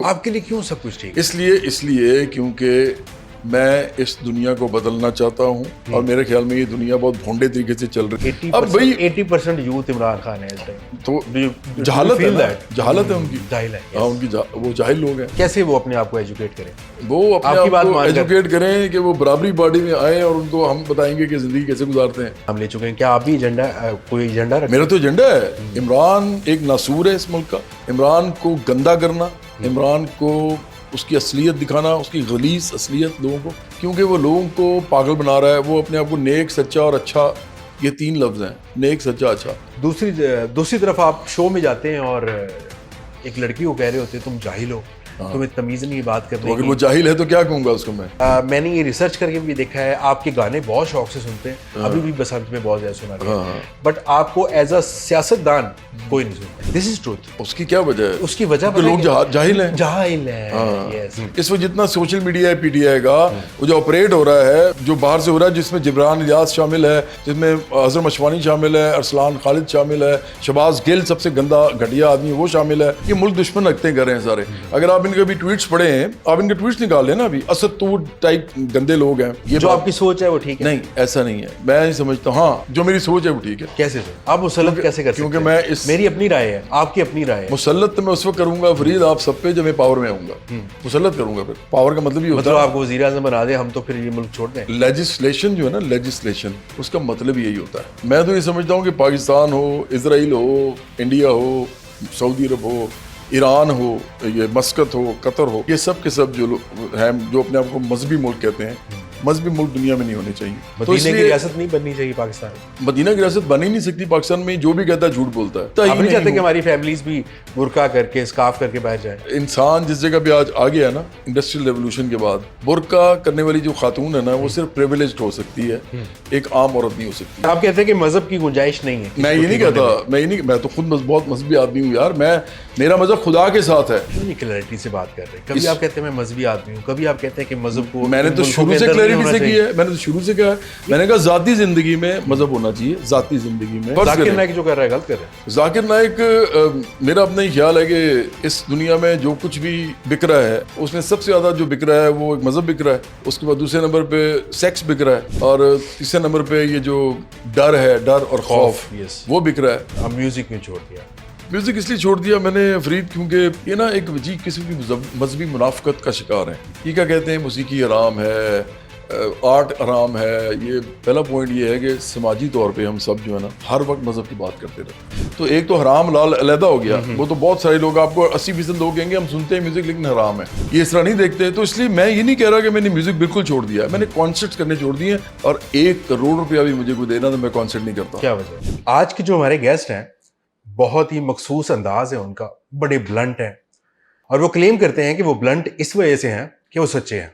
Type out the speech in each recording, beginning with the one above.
آپ کے لیے کیوں سب کچھ ٹھیک؟ اس لیے کیونکہ میں اس دنیا کو بدلنا چاہتا ہوں اور میرے خیال میں یہ دنیا بہت بھونڈے طریقے سے چل رہی ہے. اب بھائی 80% یوتھ عمران خان ہے اس ٹائم. تو جہالت ہے نا, جہالت ہے ان کی, جاہل ہے. ہاں ان کی وہ جاہل لوگ ہیں. کیسے وہ اپنے آپ کو ایجوکیٹ کریں؟ وہ اپنے آپ کو ایجوکیٹ کریں کہ وہ برابری پارٹی میں آئیں اور ان کو ہم بتائیں گے کہ زندگی کیسے گزارتے ہیں. ہم لے چکے ہیں. کیا آپ بھی ایجنڈا, کوئی ایجنڈا رکھیں؟ میرا تو ایجنڈا ہے. عمران ایک ناسور ہے اس ملک کا. عمران کو گندا کرنا, عمران کو اس کی اصلیت دکھانا, اس کی غلیظ اصلیت لوگوں کو, کیونکہ وہ لوگوں کو پاگل بنا رہا ہے. وہ اپنے آپ کو نیک, سچا اور اچھا, یہ 3 لفظ ہیں, نیک, سچا, اچھا. دوسری طرف آپ شو میں جاتے ہیں اور ایک لڑکی کو کہہ رہے ہوتے تم جاہل ہو, تمہیں تمیز نہیں بات کرنے کی. اگر وہ جاہل ہے تو کیا کہوں گا اس کو میں نے یہ ریسرچ کر کے بھی دیکھا ہے, آپ کے گانے بہت شوق سے سنتے ہیں, ابھی بھی بسنت میں بہت زیادہ سنا گیا, بٹ آپ کو ایز اے سیاست دان کوئی نہیں سنتا. دس از ٹروتھ. اس کی کیا وجہ ہے؟ اس کی وجہ لوگ جاہل ہیں. جاہل ہیں. اس وقت جتنا سوشل میڈیا ہے پی ٹی آئی کا, وہ جو آپریٹ ہو رہا ہے, جو باہر سے ہو رہا ہے, جس میں جبران الیاس شامل ہے, جس میں اظہر مشوانی شامل ہے, ارسلان خالد شامل ہے, شہباز گل سب سے گندا گھٹیا آدمی وہ شامل ہے. یہ ملک دشمن رکھتے کر رہے ہیں سارے. اگر آپ ان کے بھی ٹویٹس پڑھے ہیں, آپ ان کے ٹویٹس نکال لیں نا, ابھی اسد تو ٹائپ گندے لوگ ہیں. یہ جو آپ کی سوچ ہے وہ ٹھیک ہے؟ نہیں, ایسا نہیں ہے. میں نہیں سمجھتا. ہاں, جو میری سوچ ہے وہ ٹھیک ہے. کیسے آپ مسلط کیسے کر سکتے ہیں؟ کیونکہ میں میری اپنی رائے ہے, آپ کی اپنی رائے ہے. مسلط تو میں اس وقت کروں گا فرید آپ سب پہ جب میں پاور میں آؤں گا. مسلط کروں گا. پھر پاور کا مطلب یہ ہوتا ہے آپ کو وزیر اعظم بنا دیں, ہم تو پھر یہ ملک چھوڑ دیں. لیجسلیشن جو ہے نا, لیجسلیشن, اس کا مطلب یہی ہوتا ہے. میں تو یہ سمجھتا ہوں کہ پاکستان ہو, اسرائیل ہو, انڈیا ہو, سعودی عرب ہو, ایران ہو, یہ مسقط ہو, قطر ہو, یہ سب کے سب جو ہیں جو اپنے آپ کو مذہبی ملک کہتے ہیں, مذہبی ملک دنیا میں نہیں ہونے چاہیے. مدینہ کی ریاست نہیں بننی چاہیے پاکستان. مدینہ کی ریاست بن ہی نہیں سکتی پاکستان میں. جو بھی کہتا ہے جھوٹ بولتا ہے. آپ نہیں چاہتے کہ ہماری فیملیز بھی برقع کر کے, اسکارف کر کے باہر جائیں؟ انسان جس جگہ پہ آج آ گیا ہے نا, انڈسٹریل ریولوشن کے بعد, برقع کرنے والی جو خاتون ہے نا, وہ صرف پریویلیجڈ ہو سکتی ہے, ایک عام عورت نہیں ہو سکتی. آپ کہتے ہیں کہ مذہب کی گنجائش نہیں ہے. میں یہ نہیں کہتا. میں تو خود بہت مذہبی آدمی ہوں یار. میرا مذہب خدا کے ساتھ ہے. کیوں نہیں کلیئرٹی سے بات کر رہے ہیں؟ کبھی آپ کہتے ہیں میں مذہبی آدمی ہوں, کبھی آپ کہتے ہیں کہ مذہب کو, میں نے تو شروع سے کلیئرٹی سے کی ہے. میں نے تو شروع سے کہا ہے, میں نے کہا ذاتی زندگی میں مذہب ہونا چاہیے. ذاتی زندگی میں ذاکر نائک جو کر رہا ہے غلط کر رہا ہے. ذاکر نائک, میرا اپنا ہی خیال ہے کہ اس دنیا میں جو کچھ بھی بک رہا ہے, اس میں سب سے زیادہ جو بک رہا ہے وہ ایک مذہب بک رہا ہے. اس کے بعد دوسرے نمبر پہ سیکس بک رہا ہے, اور تیسرے نمبر پہ یہ جو ڈر ہے, ڈر اور خوف, وہ بک رہا ہے. اب میوزک میں چھوڑ دیا. میوزک اس لیے چھوڑ دیا میں نے فرید, کیونکہ یہ نا ایک عجیب قسم کی مذہبی منافقت کا شکار ہے. یہ کیا کہتے ہیں موسیقی حرام ہے, آرٹ حرام ہے. یہ پہلا پوائنٹ یہ ہے کہ سماجی طور پہ ہم سب جو ہے نا ہر وقت مذہب کی بات کرتے رہتے. تو ایک تو حرام لال علیحدہ ہو گیا. وہ تو بہت سارے لوگ, آپ کو 80% لوگ کہیں گے ہم سنتے ہیں میوزک لیکن حرام ہے, یہ اس طرح نہیں دیکھتے. تو اس لیے میں یہ نہیں کہہ رہا کہ میں نے میوزک بالکل چھوڑ دیا ہے. میں نے کانسرٹس کرنے چھوڑ دیے ہیں, اور 1 کروڑ روپیہ بھی مجھے کوئی دینا تو میں کانسرٹ نہیں کرتا. کیا وجہ؟ آج کے جو ہمارے گیسٹ ہیں بہت ہی مخصوص انداز ہے ان کا, بڑے بلنٹ ہیں, اور وہ کلیم کرتے ہیں کہ وہ بلنٹ اس وجہ سے ہیں کہ وہ سچے ہیں.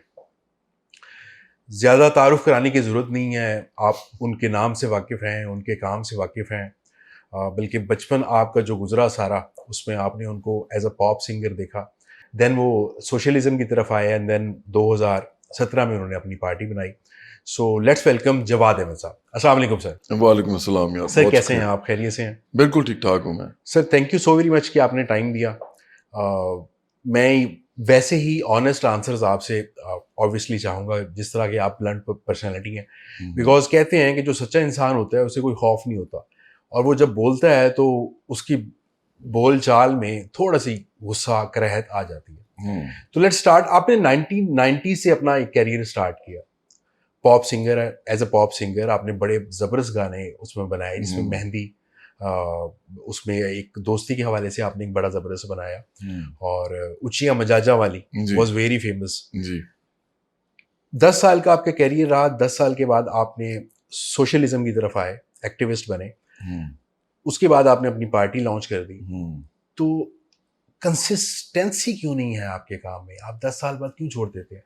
زیادہ تعارف کرانے کی ضرورت نہیں ہے, آپ ان کے نام سے واقف ہیں, ان کے کام سے واقف ہیں, بلکہ بچپن آپ کا جو گزرا سارا, اس میں آپ نے ان کو ایز اے پاپ سنگر دیکھا, دین وہ سوشلزم کی طرف آئے, اینڈ دین 2017 میں انہوں نے اپنی پارٹی بنائی. سو لیٹس ویلکم جواد احمد صاحب. السلام علیکم سر. وعلیکم السلام یار. سر کیسے ہیں آپ؟ خیریت سے ہیں؟ بالکل ٹھیک ٹھاک ہوں میں. Sir thank you so very much کہ آپ نے ٹائم دیا. میں ویسے ہی آنیسٹ آنسرز آپ سے آبویسلی چاہوں گا, جس طرح کہ آپ بلنٹ پرسنالٹی ہیں. بیکاز کہتے ہیں کہ جو سچا انسان ہوتا ہے اسے کوئی خوف نہیں ہوتا, اور وہ جب بولتا ہے تو اس کی بول چال میں تھوڑا سی غصہ, کراہت آ جاتی ہے. تو لیٹس اسٹارٹ. آپ نے 1990 سے اپنا ایک کیریئر اسٹارٹ کیا, پاپ سنگر ہے. ایز اے پاپ سنگر آپ نے بڑے زبردست گانے اس میں بنائے, جس میں مہندی, اس میں ایک دوستی کے حوالے سے آپ نے ایک بڑا زبردست بنایا, اور اچیا مجاجا والی واز ویری فیمس. 10 سال کا آپ کا کیریئر رہا. 10 سال کے بعد آپ نے سوشلزم کی طرف آئے, ایکٹیوسٹ بنے. اس کے بعد آپ نے اپنی پارٹی لانچ کر دی. تو کنسسٹنسی کیوں نہیں ہے آپ کے کام میں؟ آپ 10 سال بعد کیوں چھوڑ دیتے ہیں؟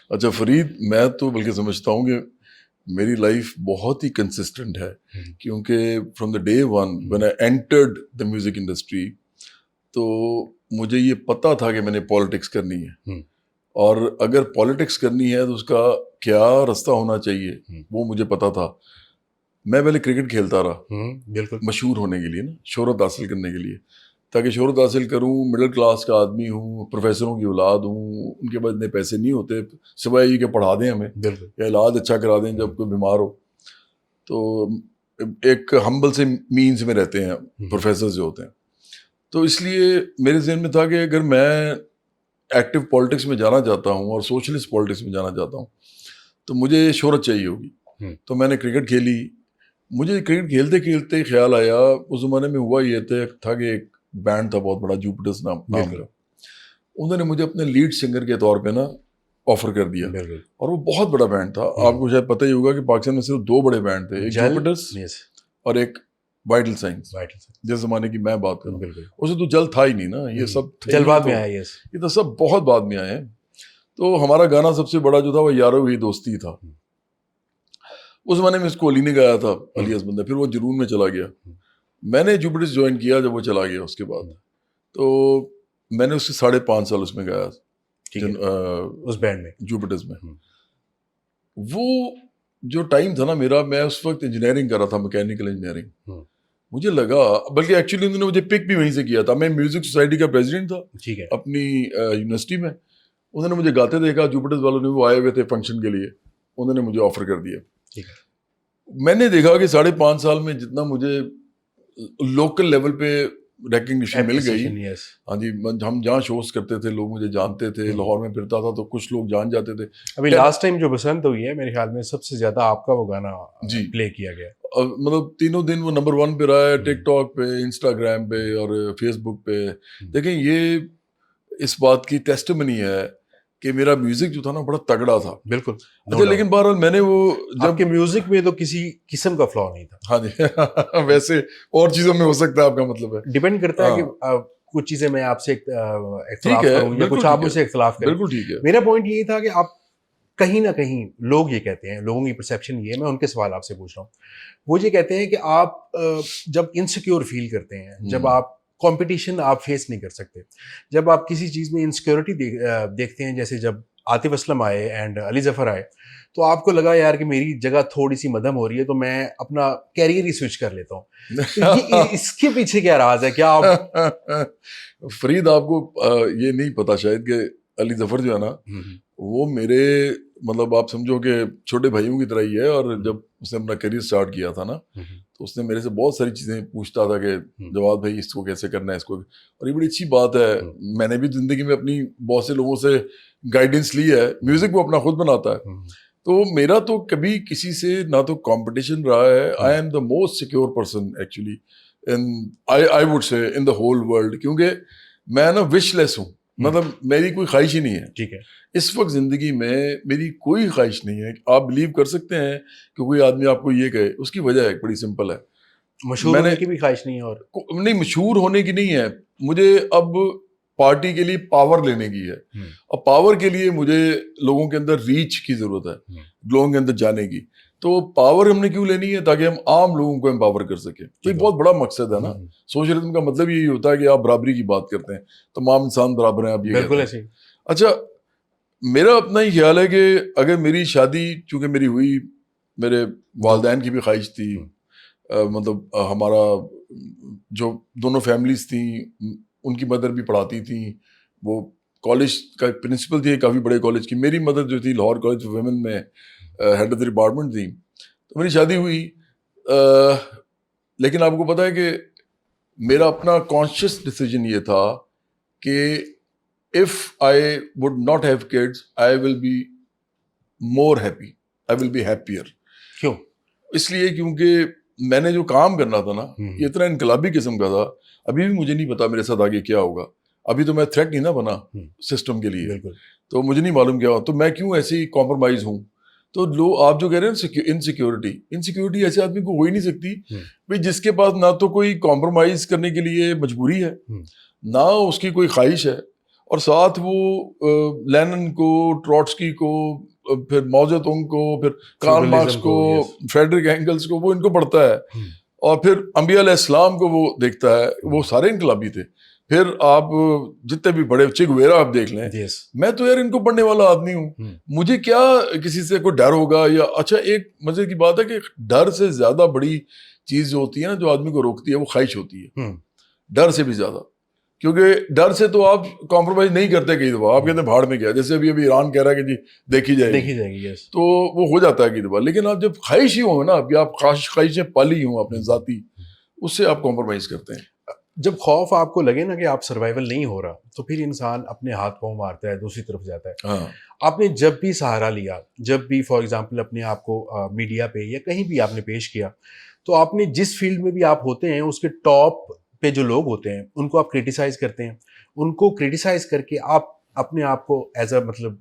اچھا فرید, میں تو بلکہ سمجھتا ہوں کہ میری لائف بہت ہی کنسسٹنٹ ہے, کیونکہ from the day one when I entered the music industry, تو مجھے یہ پتہ تھا کہ میں نے پالیٹکس کرنی ہے, اور اگر پالیٹکس کرنی ہے تو اس کا کیا رستہ ہونا چاہیے وہ مجھے پتہ تھا. میں پہلے کرکٹ کھیلتا رہا, بالکل مشہور ہونے کے لیے نا, شہرت حاصل کرنے کے لیے. تاکہ شہرت حاصل کروں. مڈل کلاس کا آدمی ہوں, پروفیسروں کی اولاد ہوں, ان کے پاس اتنے پیسے نہیں ہوتے سوائے یہ کہ پڑھا دیں ہمیں یا علاج اچھا کرا دیں جب کوئی بیمار ہو. تو ایک ہمبل سے مینز میں رہتے ہیں پروفیسر جو ہوتے ہیں. تو اس لیے میرے ذہن میں تھا کہ اگر میں ایکٹیو پالیٹکس میں جانا چاہتا ہوں اور سوشلسٹ پالیٹکس میں جانا چاہتا ہوں تو مجھے شہرت چاہیے ہوگی. تو میں نے کرکٹ کھیلی. مجھے کرکٹ کھیلتے کھیلتے خیال آیا, اس زمانے میں ہوا یہ تھا کہ ایک بینڈ تھا بہت بڑا, جوپیٹرز نام کا. انہوں نے مجھے اپنے لیڈ سنگر کے طور پہ نا آفر کر دیا, اور وہ بہت بڑا بینڈ تھا. آپ کو شاید پتہ ہی ہوگا کہ پاکستان میں صرف 2 بڑے بینڈ تھے, ایک جوپیٹرز اور ایک وائٹل سائنس. جس زمانے کی میں بات کروں اسے تو جل تھا ہی نہیں نا, یہ سب جل بعد میں آیا, یہ تو سب بہت بعد میں آئے ہیں. تو ہمارا گانا سب سے بڑا جو تھا وہ یارو ہی دوستی تھا. اس زمانے میں اس کو علی نے گایا تھا, علی بندہ. پھر وہ جنون میں چلا گیا. میں نے جوپیٹرز جوائن کیا جب وہ چلا گیا. اس کے بعد تو میں نے اس کے 5.5 سال اس میں گایا, اس بینڈ میں, جوپیٹرز میں. وہ جو ٹائم تھا نا میرا, میں اس وقت انجینئرنگ کر رہا تھا, میکینیکل انجینئرنگ. مجھے لگا, بلکہ ایکچولی انہوں نے مجھے پک بھی وہیں سے کیا تھا. میں میوزک سوسائٹی کا پریزیڈنٹ تھا اپنی یونیورسٹی میں. انہوں نے مجھے گاتے دیکھا, جوپیٹرز والوں نے, وہ آئے ہوئے تھے فنکشن کے لیے, انہوں نے مجھے آفر کر دیا. میں نے دیکھا کہ 5.5 سال میں جتنا مجھے لوکل لیول پہ ریکگنیشن مل گئی. ہاں جی, ہم جہاں شوز کرتے تھے لوگ مجھے جانتے تھے. لاہور میں پھرتا تھا تو کچھ لوگ جان جاتے تھے. ابھی لاسٹ ٹائم جو بسنت ہوئی ہے میرے خیال میں سب سے زیادہ آپ کا وہ گانا جی پلے کیا گیا, مطلب تینوں دن وہ نمبر 1 پہ رہا ہے, ٹک ٹاک پہ, انسٹاگرام پہ اور فیس بک پہ. دیکھیں یہ اس بات کی ٹیسٹمنی ہے کہ میرا میوزک جو تھا نا بڑا تگڑا تھا. بالکل. اچھا, لیکن بہرحال میں نے وہ جب کہ میوزک میں تو کسی قسم کا فلاو نہیں تھا. ہاں جی ویسے اور چیزوں میں ہو سکتا ہے, آپ کا مطلب ہے ڈیپینڈ کرتا ہے کہ کچھ چیزیں میں آپ سے اختلاف کروں یا کچھ آپ مجھ سے اختلاف کریں. بالکل ٹھیک ہے. میرا پوائنٹ یہی تھا کہ آپ کہیں نہ کہیں, لوگ یہ کہتے ہیں, لوگوں کی پرسیپشن یہ ہے, میں ان کے سوال آپ سے پوچھ رہا ہوں, وہ یہ کہتے ہیں کہ آپ جب انسیکیور فیل کرتے ہیں, جب آپ کمپٹیشن آپ فیس نہیں کر سکتے, جب آپ کسی چیز میں انسیکیورٹی دیکھتے ہیں, جیسے جب عاطف اسلم آئے اینڈ علی ظفر آئے, تو آپ کو لگا یار کہ میری جگہ تھوڑی سی مدھم ہو رہی ہے تو میں اپنا کیریئر ہی سوئچ کر لیتا ہوں. اس کے پیچھے کیا راز ہے؟ کیا آپ فرید, آپ کو یہ نہیں پتا شاید کہ علی ظفر جو ہے نا وہ میرے مطلب آپ سمجھو کہ چھوٹے بھائیوں کی طرح ہی ہے. اور جب اس نے اپنا کیریئر سٹارٹ کیا تھا نا تو اس نے میرے سے بہت ساری چیزیں پوچھتا تھا کہ جواد بھائی اس کو کیسے کرنا ہے, اس کو. اور یہ بڑی اچھی بات ہے, میں نے بھی زندگی میں اپنی بہت سے لوگوں سے گائیڈنس لی ہے. میوزک وہ اپنا خود بناتا ہے. تو میرا تو کبھی کسی سے نہ تو کمپٹیشن رہا ہے. I am the most secure person actually I would say in the whole world, کیونکہ میں نا وش لیس ہوں. مطلب میری کوئی خواہش ہی نہیں ہے. ٹھیک ہے, اس وقت زندگی میں میری کوئی خواہش نہیں ہے. آپ بلیو کر سکتے ہیں کہ کوئی آدمی آپ کو یہ کہے, اس کی وجہ ہے بڑی سمپل ہے. مشہور ہونے کی بھی خواہش نہیں ہے, اور نہیں مشہور ہونے کی نہیں ہے مجھے. اب پارٹی کے لیے پاور لینے کی ہے, اور پاور کے لیے مجھے لوگوں کے اندر ریچ کی ضرورت ہے, لوگوں کے اندر جانے کی. تو پاور ہم نے کیوں لینی ہے؟ تاکہ ہم عام لوگوں کو امپاور کر سکیں. تو یہ بہت بڑا مقصد ہے نا. سوشلزم کا مطلب یہی ہوتا ہے کہ آپ برابری کی بات کرتے ہیں, تمام انسان برابر ہیں. آپ یہ بالکل ایسے. اچھا, میرا اپنا ہی خیال ہے کہ اگر میری شادی چونکہ میری ہوئی, میرے والدین کی بھی خواہش تھی, مطلب ہمارا جو دونوں فیملیز تھیں ان کی مدر بھی پڑھاتی تھیں, وہ کالج کا پرنسپل تھی کافی بڑے کالج کی. میری مدر جو تھی لاہور کالج آف ویمن میں ہیڈ آف دا ڈپارٹمنٹ تھی. تو میری شادی ہوئی, لیکن آپ کو پتہ ہے کہ میرا اپنا کانشیس ڈیسیجن یہ تھا کہ if I would not have kids, I will be more happy. I will be happier. کیوں؟ اس لیے کیونکہ میں نے جو کام کرنا تھا نا یہ اتنا انقلابی قسم کا تھا. ابھی بھی مجھے نہیں پتا میرے ساتھ آگے کیا ہوگا. ابھی تو میں تھریٹ نہیں نا بنا سسٹم کے لیے, تو مجھے نہیں معلوم کیا ہوا. تو میں کیوں ایسے ہی کمپرومائز ہوں. تو لوگ آپ جو کہہ رہے ہیں انسیکیورٹی ایسے آدمی کو ہو ہی نہیں سکتی بھائی جس کے پاس نہ تو کوئی کمپرومائز کرنے کے لیے مجبوری ہے, نہ اس کی کوئی خواہش ہے, اور ساتھ وہ لینن کو, ٹروٹسکی کو, پھر ماؤ زے تونگ کو, پھر کارل مارکس کو, فریڈرک اینگلز کو, وہ ان کو پڑھتا ہے, اور پھر انبیاء علیہ السلام کو وہ دیکھتا ہے. وہ سارے انقلابی تھے. پھر آپ جتنے بھی بڑے چے گویرا آپ دیکھ لیں. میں تو یار ان کو پڑھنے والا آدمی ہوں, مجھے کیا کسی سے کوئی ڈر ہوگا یا. اچھا, ایک مزے کی بات ہے کہ ڈر سے زیادہ بڑی چیز جو ہوتی ہے نا جو آدمی کو روکتی ہے وہ خواہش ہوتی ہے, ڈر سے بھی زیادہ. کیونکہ ڈر سے تو آپ کمپرومائز نہیں کرتے کئی دفعہ, آپ کہتے ہیں بھاڑ میں کیا, جیسے ابھی ایران کہہ رہا ہے کہ جی دیکھی جائے گی yes. تو وہ ہو جاتا ہے کئی دفعہ. لیکن آپ جب خواہش ہی ہوں نا کہ آپ خواہشیں پالی ہوں اپنے ذاتی, اس سے آپ کمپرومائز کرتے ہیں. جب خوف آپ کو لگے نا کہ آپ سروائیول نہیں ہو رہا, تو پھر انسان اپنے ہاتھ پاؤں مارتا ہے, دوسری طرف جاتا ہے. ہاں, آپ نے جب بھی سہارا لیا, جب بھی فار ایگزامپل اپنے آپ کو میڈیا پہ یا کہیں بھی آپ نے پیش کیا, تو آپ نے جس فیلڈ میں بھی آپ ہوتے ہیں اس کے ٹاپ پہ جو لوگ ہوتے ہیں ان کو آپ کرٹیسائز کرتے ہیں, ان کو کرٹیسائز کر کے آپ اپنے آپ کو ایز اے مطلب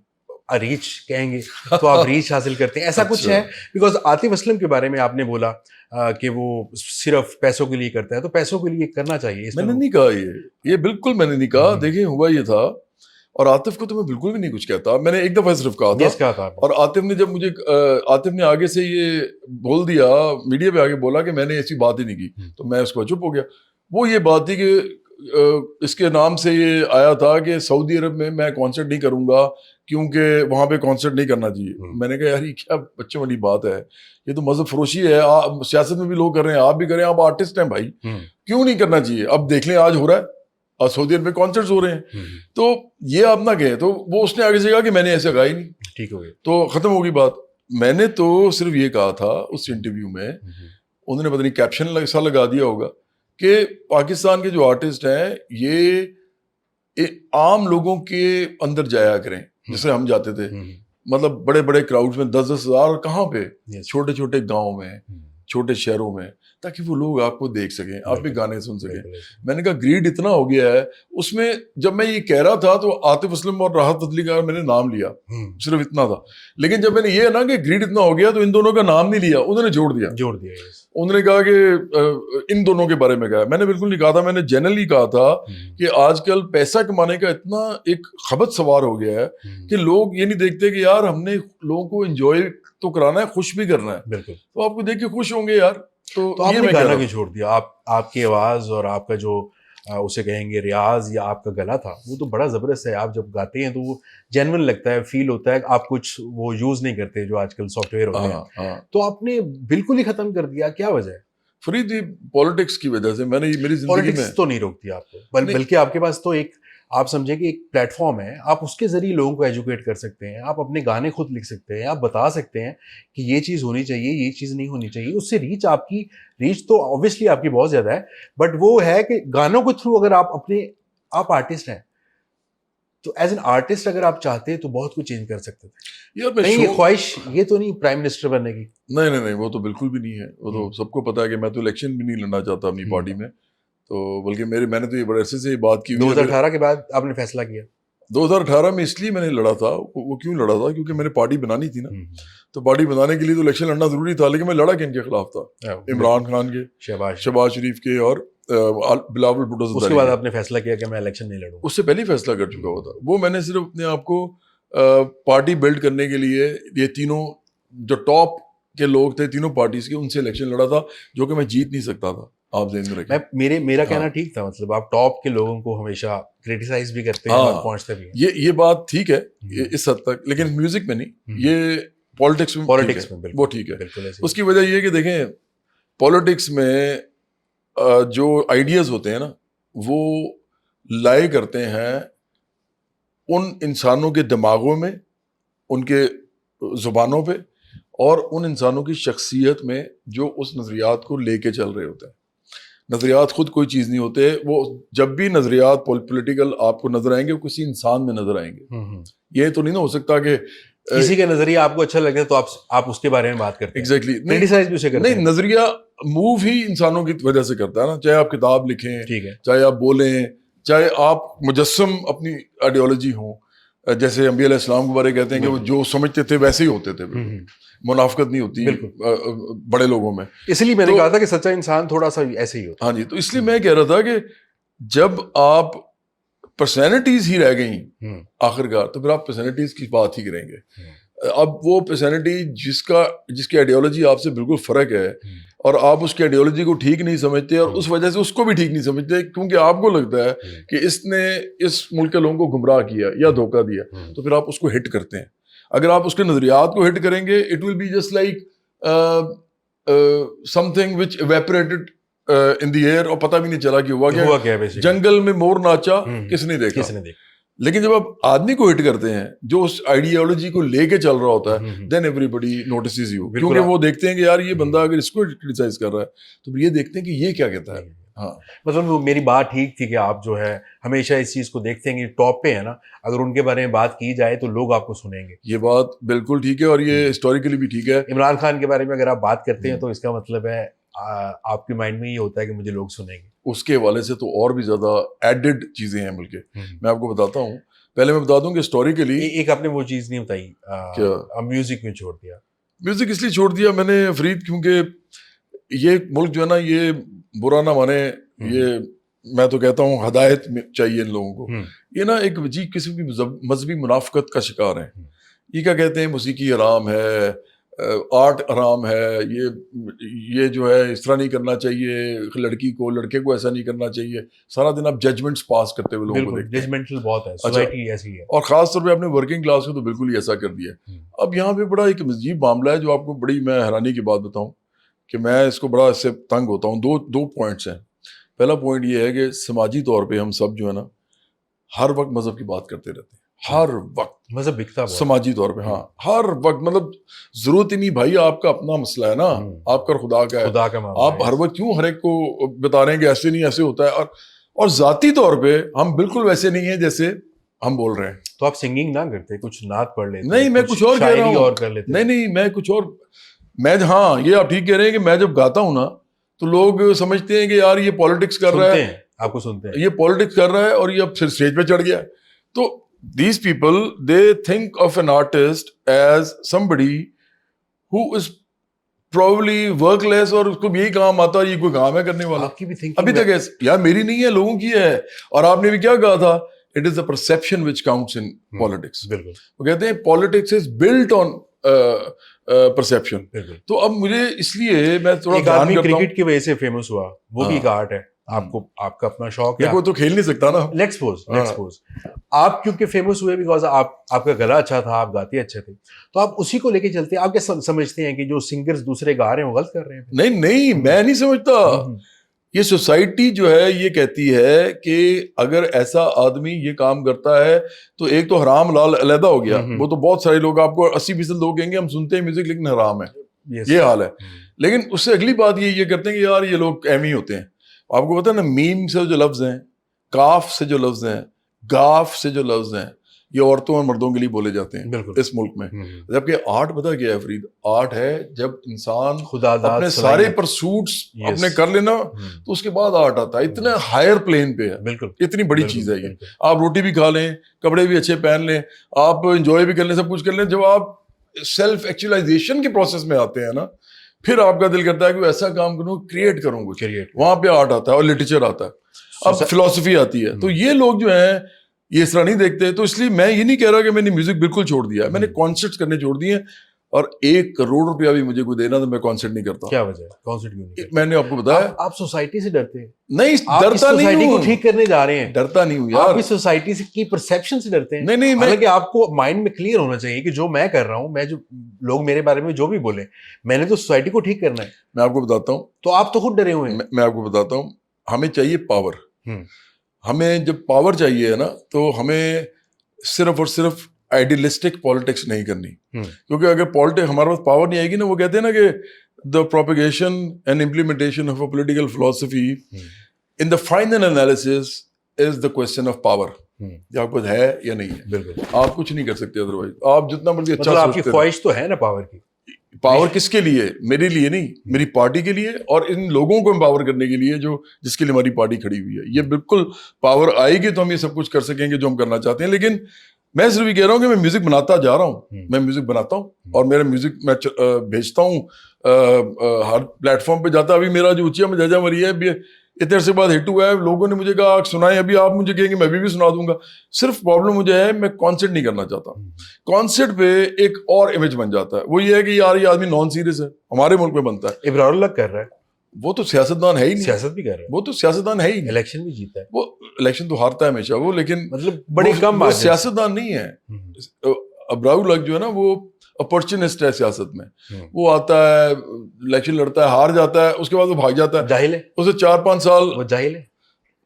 ریچ کہیں گے تو آپ ریچ حاصل کرتے ہیں. ایسا کچھ ہے, بیکاز عاطف اسلم کے بارے میں آپ نے بولا کہ وہ صرف پیسوں کے لیے کرتا ہے, تو پیسوں کے لیے کرنا چاہیے. میں نے نہیں کہا یہ بالکل میں نے نہیں کہا. دیکھیں ہوا یہ تھا, اور عاطف کو تو میں بالکل بھی نہیں کچھ کہتا. میں نے ایک دفعہ صرف کہا تھا, اور عاطف نے جب مجھے عاطف نے آگے سے یہ بول دیا, میڈیا پہ آگے بولا کہ میں نے ایسی بات ہی نہیں کی, تو میں اس کو چپ ہو گیا. وہ یہ بات تھی کہ اس کے نام سے یہ آیا تھا کہ سعودی عرب میں کانسرٹ نہیں کروں گا کیونکہ وہاں پہ کانسرٹ نہیں کرنا چاہیے. میں نے کہا یار یہ کیا بچوں والی بات ہے, یہ تو مذہب فروشی ہے. سیاست میں بھی لوگ کر رہے ہیں, آپ بھی کریں, آپ آرٹسٹ ہیں بھائی, کیوں نہیں کرنا چاہیے؟ اب دیکھ لیں آج ہو رہا ہے, اور سعودی عرب میں کانسرٹس ہو رہے ہیں, تو یہ آپ نہ کہیں. تو وہ اس نے آگے سے کہا کہ میں نے ایسے کہا ہی نہیں, ٹھیک ہو گیا, تو ختم ہوگی بات. میں نے تو صرف یہ کہا تھا اس انٹرویو میں, انہوں نے پتہ نہیں کیپشن ایسا لگا دیا ہوگا کہ پاکستان کے جو آرٹسٹ ہیں یہ عام لوگوں کے اندر جایا کریں جیسے ہم جاتے تھے, مطلب بڑے بڑے کراؤڈ میں 10-10 ہزار, کہاں پہ چھوٹے چھوٹے گاؤں میں, چھوٹے شہروں میں, تاکہ وہ لوگ آپ کو دیکھ سکیں, آپ بھی گانے سن سکیں. میں نے کہا گریڈ اتنا ہو گیا ہے اس میں. جب میں یہ کہہ رہا تھا تو عاطف اسلم اور راحت فتلی کا میں نے نام لیا, صرف اتنا تھا. لیکن جب میں نے یہ نا کہ گریڈ اتنا ہو گیا تو ان دونوں کا نام نہیں لیا, انہوں نے جوڑ دیا. انہوں نے کہا کہ ان دونوں کے بارے میں کہا. میں نے بالکل نہیں کہا تھا, میں نے جنرلی کہا تھا کہ آج کل پیسہ کمانے کا اتنا ایک خبت سوار ہو گیا ہے کہ لوگ یہ نہیں دیکھتے کہ یار ہم نے لوگوں کو انجوائے تو کرانا ہے, خوش بھی کرنا ہے. بالکل, تو آپ کو دیکھ کے خوش ہوں گے یار. تو آپ نے گانا کیوں چھوڑ دیا؟ آپ کی آواز اور آپ کا جو اسے کہیں گے ریاض یا آپ کا گلا تھا وہ تو بڑا زبردست ہے. آپ جب گاتے ہیں تو وہ جینون لگتا ہے, فیل ہوتا ہے. آپ کچھ وہ یوز نہیں کرتے جو آج کل سافٹ ویئر ہوتے ہیں, تو آپ نے بالکل ہی ختم کر دیا. کیا وجہ ہے؟ فرید جی پالیٹکس کی وجہ سے. میں نے میری زندگی میں پالیٹکس تو نہیں روکتی آپ کو, بلکہ آپ کے پاس تو ایک آپ سمجھیں کہ ایک پلیٹ فارم ہے, آپ اس کے ذریعے لوگوں کو ایجوکیٹ کر سکتے ہیں, آپ اپنے گانے خود لکھ سکتے ہیں, آپ بتا سکتے ہیں کہ یہ چیز ہونی چاہیے, یہ چیز نہیں ہونی چاہیے. اس سے ریچ آپ کی تو obviously آپ کی بہت زیادہ ہے, بٹ وہ ہے کہ گانوں کے تھرو اگر آپ آرٹسٹ ہیں تو ایز این آرٹسٹ اگر آپ چاہتے تو بہت کچھ چینج کر سکتے تھے. نہیں خواہش یہ تو نہیں پرائم منسٹر بننے کی؟ نہیں, وہ تو بالکل بھی نہیں ہے. وہ تو سب کو پتا ہے کہ میں تو الیکشن بھی نہیں لڑنا چاہتا اپنی پارٹی میں. تو بلکہ میں نے تو یہ بڑے عرصے سے یہ بات کی. 2018 کے بعد آپ نے فیصلہ کیا؟ 2018 میں اس لیے میں نے لڑا تھا. وہ کیوں لڑا تھا؟ کیونکہ میں نے پارٹی بنانی تھی نا, تو پارٹی بنانے کے لیے تو الیکشن لڑنا ضروری تھا. لیکن میں لڑا کن کے خلاف تھا؟ عمران خان کے, شہباز شریف کے اور بلاول بھٹو سے. اس کے بعد آپ نے فیصلہ کیا کہ میں الیکشن نہیں لڑوں؟ اس سے پہلے فیصلہ کر چکا ہوا تھا. وہ میں نے صرف اپنے آپ کو پارٹی بلڈ کرنے کے لیے یہ تینوں جو ٹاپ کے لوگ تھے تینوں پارٹیز کے, ان سے الیکشن لڑا تھا, جو کہ میں جیت نہیں سکتا تھا. آپ ذہن میں رکھیں, میرا کہنا ٹھیک تھا. مطلب آپ ٹاپ کے لوگوں کو ہمیشہ کرٹیسائز بھی کرتے ہیں اور پہنچتے بھی ہیں. یہ بات ٹھیک ہے اس حد تک, لیکن میوزک میں نہیں, یہ پالیٹکس میں وہ ٹھیک ہے. اس کی وجہ یہ ہے کہ دیکھیں پالیٹکس میں جو آئیڈیاز ہوتے ہیں نا وہ لائے کرتے ہیں ان انسانوں کے دماغوں میں, ان کے زبانوں پہ, اور ان انسانوں کی شخصیت میں جو اس نظریات کو لے کے چل رہے ہوتے ہیں. نظریات خود کوئی چیز نہیں ہوتے. وہ جب بھی نظریات پولیٹیکل آپ کو نظر آئیں گے وہ کسی انسان میں نظر آئیں گے. یہ تو نہیں نہ ہو سکتا کہ کسی کا نظریہ آپ کو اچھا لگے تو آپ اس کے بارے میں بات کرتے ہیں. ایگزیکٹلی کرٹیسائز بھی اسے کرتے ہیں. نہیں, نظریہ موو ہی انسانوں کی وجہ سے کرتا ہے نا. چاہے آپ کتاب لکھیں, ٹھیک ہے, چاہے آپ بولیں, چاہے آپ مجسم اپنی آئیڈیالوجی ہوں. جیسے انبیاء علیہ السلام کے بارے کہتے ہیں کہ وہ جو سمجھتے تھے ویسے ہی ہوتے تھے. منافقت نہیں ہوتی بڑے لوگوں میں. اس لیے میں نے کہا تھا کہ سچا انسان تھوڑا سا ایسے ہی ہوتا. ہاں جی, تو اس لیے میں کہہ رہا تھا کہ جب آپ پرسنالٹیز ہی رہ گئیں آخرکار, تو پھر آپ پرسنالٹیز کی بات ہی کریں گے. اب وہ پرسنالٹی جس کی آئیڈیالوجی آپ سے بالکل فرق ہے, اور آپ اس کی آئیڈیالوجی کو ٹھیک نہیں سمجھتے, اور اس وجہ سے اس کو بھی ٹھیک نہیں سمجھتے کیونکہ آپ کو لگتا ہے کہ اس نے اس ملک کے لوگوں کو گمراہ کیا یا دھوکہ دیا, تو پھر آپ اس کو ہٹ کرتے ہیں. اگر آپ اس کے نظریات کو ہٹ کریں گے, it will be just like something which evaporated in the air اور پتہ بھی نہیں چلا کہ ہوا ہوا کیا. کیا basically. جنگل میں مور ناچا کس نے دیکھا. کس نے دیکھا. لیکن جب آپ آدمی کو ہٹ کرتے ہیں جو اس آئیڈیالوجی کو لے کے چل رہا ہوتا ہے, then everybody notices you, کیونکہ وہ دیکھتے ہیں کہ یار یہ بندہ اگر اس کو کرٹیسائز کر رہا ہے تو یہ دیکھتے ہیں کہ یہ کیا کہتا ہے. ہاں مطلب میری بات ٹھیک تھی کہ آپ جو ہے ہمیشہ اس چیز کو دیکھتے ہیں کہ ٹاپ پہ ہے نا, اگر ان کے بارے میں بات کی جائے تو لوگ آپ کو سنیں گے. یہ بات بالکل ٹھیک ہے اور یہ ہسٹوریکلی بھی ٹھیک ہے. عمران خان کے بارے میں اگر آپ بات کرتے ہیں تو اس کا مطلب ہے آپ کے مائنڈ میں یہ ہوتا ہے کہ مجھے لوگ سنیں گے. اس کے حوالے سے تو اور بھی زیادہ ایڈڈ چیزیں ہیں بلکہ میں آپ کو بتاتا ہوں. پہلے میں بتا دوں کہ ہسٹوریکلی ایک آپ نے وہ چیز نہیں بتائی, میوزک میں چھوڑ دیا. میوزک اس لیے چھوڑ دیا میں نے فرید, کیونکہ یہ ملک جو ہے نا, یہ برا نہ مانے, یہ میں تو کہتا ہوں ہدایت چاہیے ان لوگوں کو. یہ نا ایک عجیب قسم کی مذہبی منافقت کا شکار ہیں. یہ کیا کہتے ہیں موسیقی حرام ہے, آرٹ حرام ہے, یہ جو ہے اس طرح نہیں کرنا چاہیے, لڑکی کو لڑکے کو ایسا نہیں کرنا چاہیے. سارا دن آپ ججمنٹس پاس کرتے ہوئے لوگوں کو دیکھتے ہیں. ججمنٹل بہت ہے, سوسائٹی ایسی ہے. اور خاص طور پہ آپ نے ورکنگ کلاس کو تو بالکل ہی ایسا کر دیا. اب یہاں پہ بڑا ایک عجیب معاملہ ہے جو آپ کو بڑی میں حیرانی کی بات بتاؤں کہ میں اس کو بڑا اس سے تنگ ہوتا ہوں. دو پوائنٹس ہیں. پہلا پوائنٹ یہ ہے کہ سماجی طور پہ ہم سب جو ہے نا ہر وقت مذہب کی بات کرتے رہتے ہیں, ہر وقت مذہب بکتا سماجی طور پہ. ہاں ہر وقت, مطلب ضرورت ہی نہیں بھائی, آپ کا اپنا مسئلہ ہے نا, آپ کا خدا کا ہے. خدا کا آپ ہر وقت کیوں ہر ایک کو بتا رہے ہیں کہ ایسے نہیں ایسے ہوتا ہے. اور ذاتی طور پہ ہم بالکل ویسے نہیں ہیں جیسے ہم بول رہے ہیں. تو آپ سنگنگ نہ کرتے, کچھ نعت پڑھ لیتے؟ نہیں, میں کچھ اور کہہ رہا ہوں. اور کر لیتے. نہیں, میں کچھ اور. ہاں یہ آپ ٹھیک کہہ رہے ہیں کہ میں جب گاتا ہوں نا تو لوگ سمجھتے ہیں کہ یار یہ پالیٹکس کر رہا ہے, آپ کو سنتے ہیں, یہ پالیٹکس کر رہا ہے اور یہ اب پھر اسٹیج پہ چڑھ گیا. تو these people, they think of an artist as somebody who is probably workless, اور اس کو یہی کام آتا ہے, یہ کوئی کام ہے کرنے والا. ابھی تک یار میری نہیں ہے, لوگوں کی ہے. اور آپ نے بھی کیا کہا تھا, it is the perception which counts in politics. بالکل. وہ کہتے ہیں politics is built on perception. تو اب مجھے اس لیے میں تھوڑا دھیان کرتا ہوں. کرکٹ کی وجہ سے فیمس ہوا, وہ بھی ایک آرٹ ہے. آپ کا اپنا شوق ہے, کوئی تو کھیل نہیں سکتا نا. لیٹس سپوز آپ کیونکہ فیمس ہوئے بیکاز آپ کا گلا اچھا تھا, آپ گاتے اچھے تھے, تو آپ اسی کو لے کے چلتے ہیں. آپ کیا سمجھتے ہیں کہ جو سنگرز دوسرے گا رہے ہیں وہ غلط کر رہے ہیں؟ نہیں, میں نہیں سمجھتا. یہ سوسائٹی جو ہے یہ کہتی ہے کہ اگر ایسا آدمی یہ کام کرتا ہے تو ایک تو حرام حلال علیحدہ ہو گیا. وہ تو بہت سارے لوگ, آپ کو 80% لوگ کہیں گے ہم سنتے ہیں میوزک لیکن حرام ہے, یہ حال ہے. لیکن اس سے اگلی بات یہ کرتے ہیں کہ یار یہ لوگ اہم ہی ہوتے ہیں. آپ کو پتا ہے نا, میم سے جو لفظ ہیں, کاف سے جو لفظ ہیں, گاف سے جو لفظ ہیں, یہ عورتوں اور مردوں کے لیے بولے جاتے ہیں اس ملک میں. جبکہ آرٹ پتا کیا ہے فرید, آرٹ ہے جب انسان اپنے سارے پرسوٹس اپنے کر لینا تو اس کے بعد آرٹ آتا ہے. اتنا ہائر پلین پہ ہے, بالکل اتنی بڑی چیز ہے یہ. آپ روٹی بھی کھا لیں, کپڑے بھی اچھے پہن لیں, آپ انجوائے بھی کر لیں, سب کچھ کر لیں. جب آپ سیلف ایکچولائزیشن کے پروسیس میں آتے ہیں نا, پھر آپ کا دل کرتا ہے کہ ایسا کام کروں, کریٹ کروں کچھ. وہاں پہ آرٹ آتا ہے اور لٹریچر آتا ہے, اب فلسفی آتی ہے. تو یہ لوگ جو ہیں یہ اس طرح نہیں دیکھتے. تو اس لیے میں یہ نہیں کہہ رہا کہ میں نے میوزک بالکل چھوڑ دیا ہے, میں نے کانسرٹ کرنے چھوڑ دیے. اور 1 کروڑ روپیہ بھی مجھے کوئی دینا تو میں کانسرٹ نہیں کرتا. کیا وجہ ہے کانسرٹ کیوں نہیں؟ میں نے آپ کو بتایا آپ سوسائٹی سے ڈرتے ہیں. نہیں, ڈرتا نہیں ہوں, ٹھیک کرنے جا رہے ہیں. ڈرتا نہیں ہوں یار, آپ اس سوسائٹی کی پرسیپشن سے ڈرتے ہیں. نہیں, حالانکہ آپ کو مائنڈ میں کلیئر ہونا چاہیے کہ جو میں کر رہا ہوں, میں جو لوگ میرے بارے میں جو بھی بولیں, میں نے تو سوسائٹی کو ٹھیک کرنا ہے. میں آپ کو بتاتا ہوں, تو آپ تو خود ڈرے ہوئے ہیں. میں آپ کو بتاتا ہوں, ہمیں چاہیے پاور. ہمیں جب پاور چاہیے ہے نا تو ہمیں صرف اور صرف آئیڈیلسٹک پالیٹکس نہیں کرنی. کیونکہ اگر ہمارے پاس پاور نہیں آئے گی نا, وہ کہتے ہیں نا کہ the propagation and implementation of a political philosophy in the final analysis is the question of power. یہ آپ کو ہے یا نہیں ہے, بالکل آپ کچھ نہیں کر سکتے. ادروائز آپ جتنا مرضی اچھا سوچتے ہیں. آپ کی خواہش تو ہے نا پاور کی. پاور کس کے لیے؟ میرے لیے نہیں, میری پارٹی کے لیے اور ان لوگوں کو امپاور کرنے کے لیے جس کے لیے ہماری پارٹی کھڑی ہوئی ہے. یہ بالکل پاور آئے گی تو ہم یہ سب کچھ کر سکیں گے جو ہم کرنا چاہتے ہیں. لیکن میں صرف یہ کہہ رہا ہوں کہ میں میوزک بناتا جا رہا ہوں, میں میوزک بناتا ہوں اور میرا میوزک میں بھیجتا ہوں ہر پلیٹ فارم پہ جاتا ہے. ابھی میرا جو اونچیا مجاجا مری ہے اتنے عرصے بعد ہٹ ہوا ہے, لوگوں نے مجھے کہا سنائیں, ابھی آپ مجھے کہیں گے میں بھی سنا دوں گا. صرف پرابلم مجھے ہے میں کانسرٹ نہیں کرنا چاہتا. کانسرٹ پہ ایک اور امیج بن جاتا ہے, وہ یہ ہے کہ یار یہ آدمی نان سیریس ہے. ہمارے ملک میں بنتا ہے. ابرار اللہ کر رہا ہے, وہ تو سیاستدان ہے ہی نہیں. سیاست بھی کر رہا ہے, وہ تو سیاستدان ہے ہی نہیں. الیکشن بھی جیتا ہے. وہ الیکشن تو ہارتا ہے ہمیشہ وہ, لیکن مطلب بڑے کم وہ سیاستدان نہیں ہے. ابرار الحق جو ہے نا وہ اپرچونسٹ ہے سیاست میں. وہ آتا ہے, الیکشن لڑتا ہے, ہار جاتا ہے, اس کے بعد وہ بھاگ جاتا ہے. جاہل ہے, اسے 4-5 سال وہ جاہل ہے,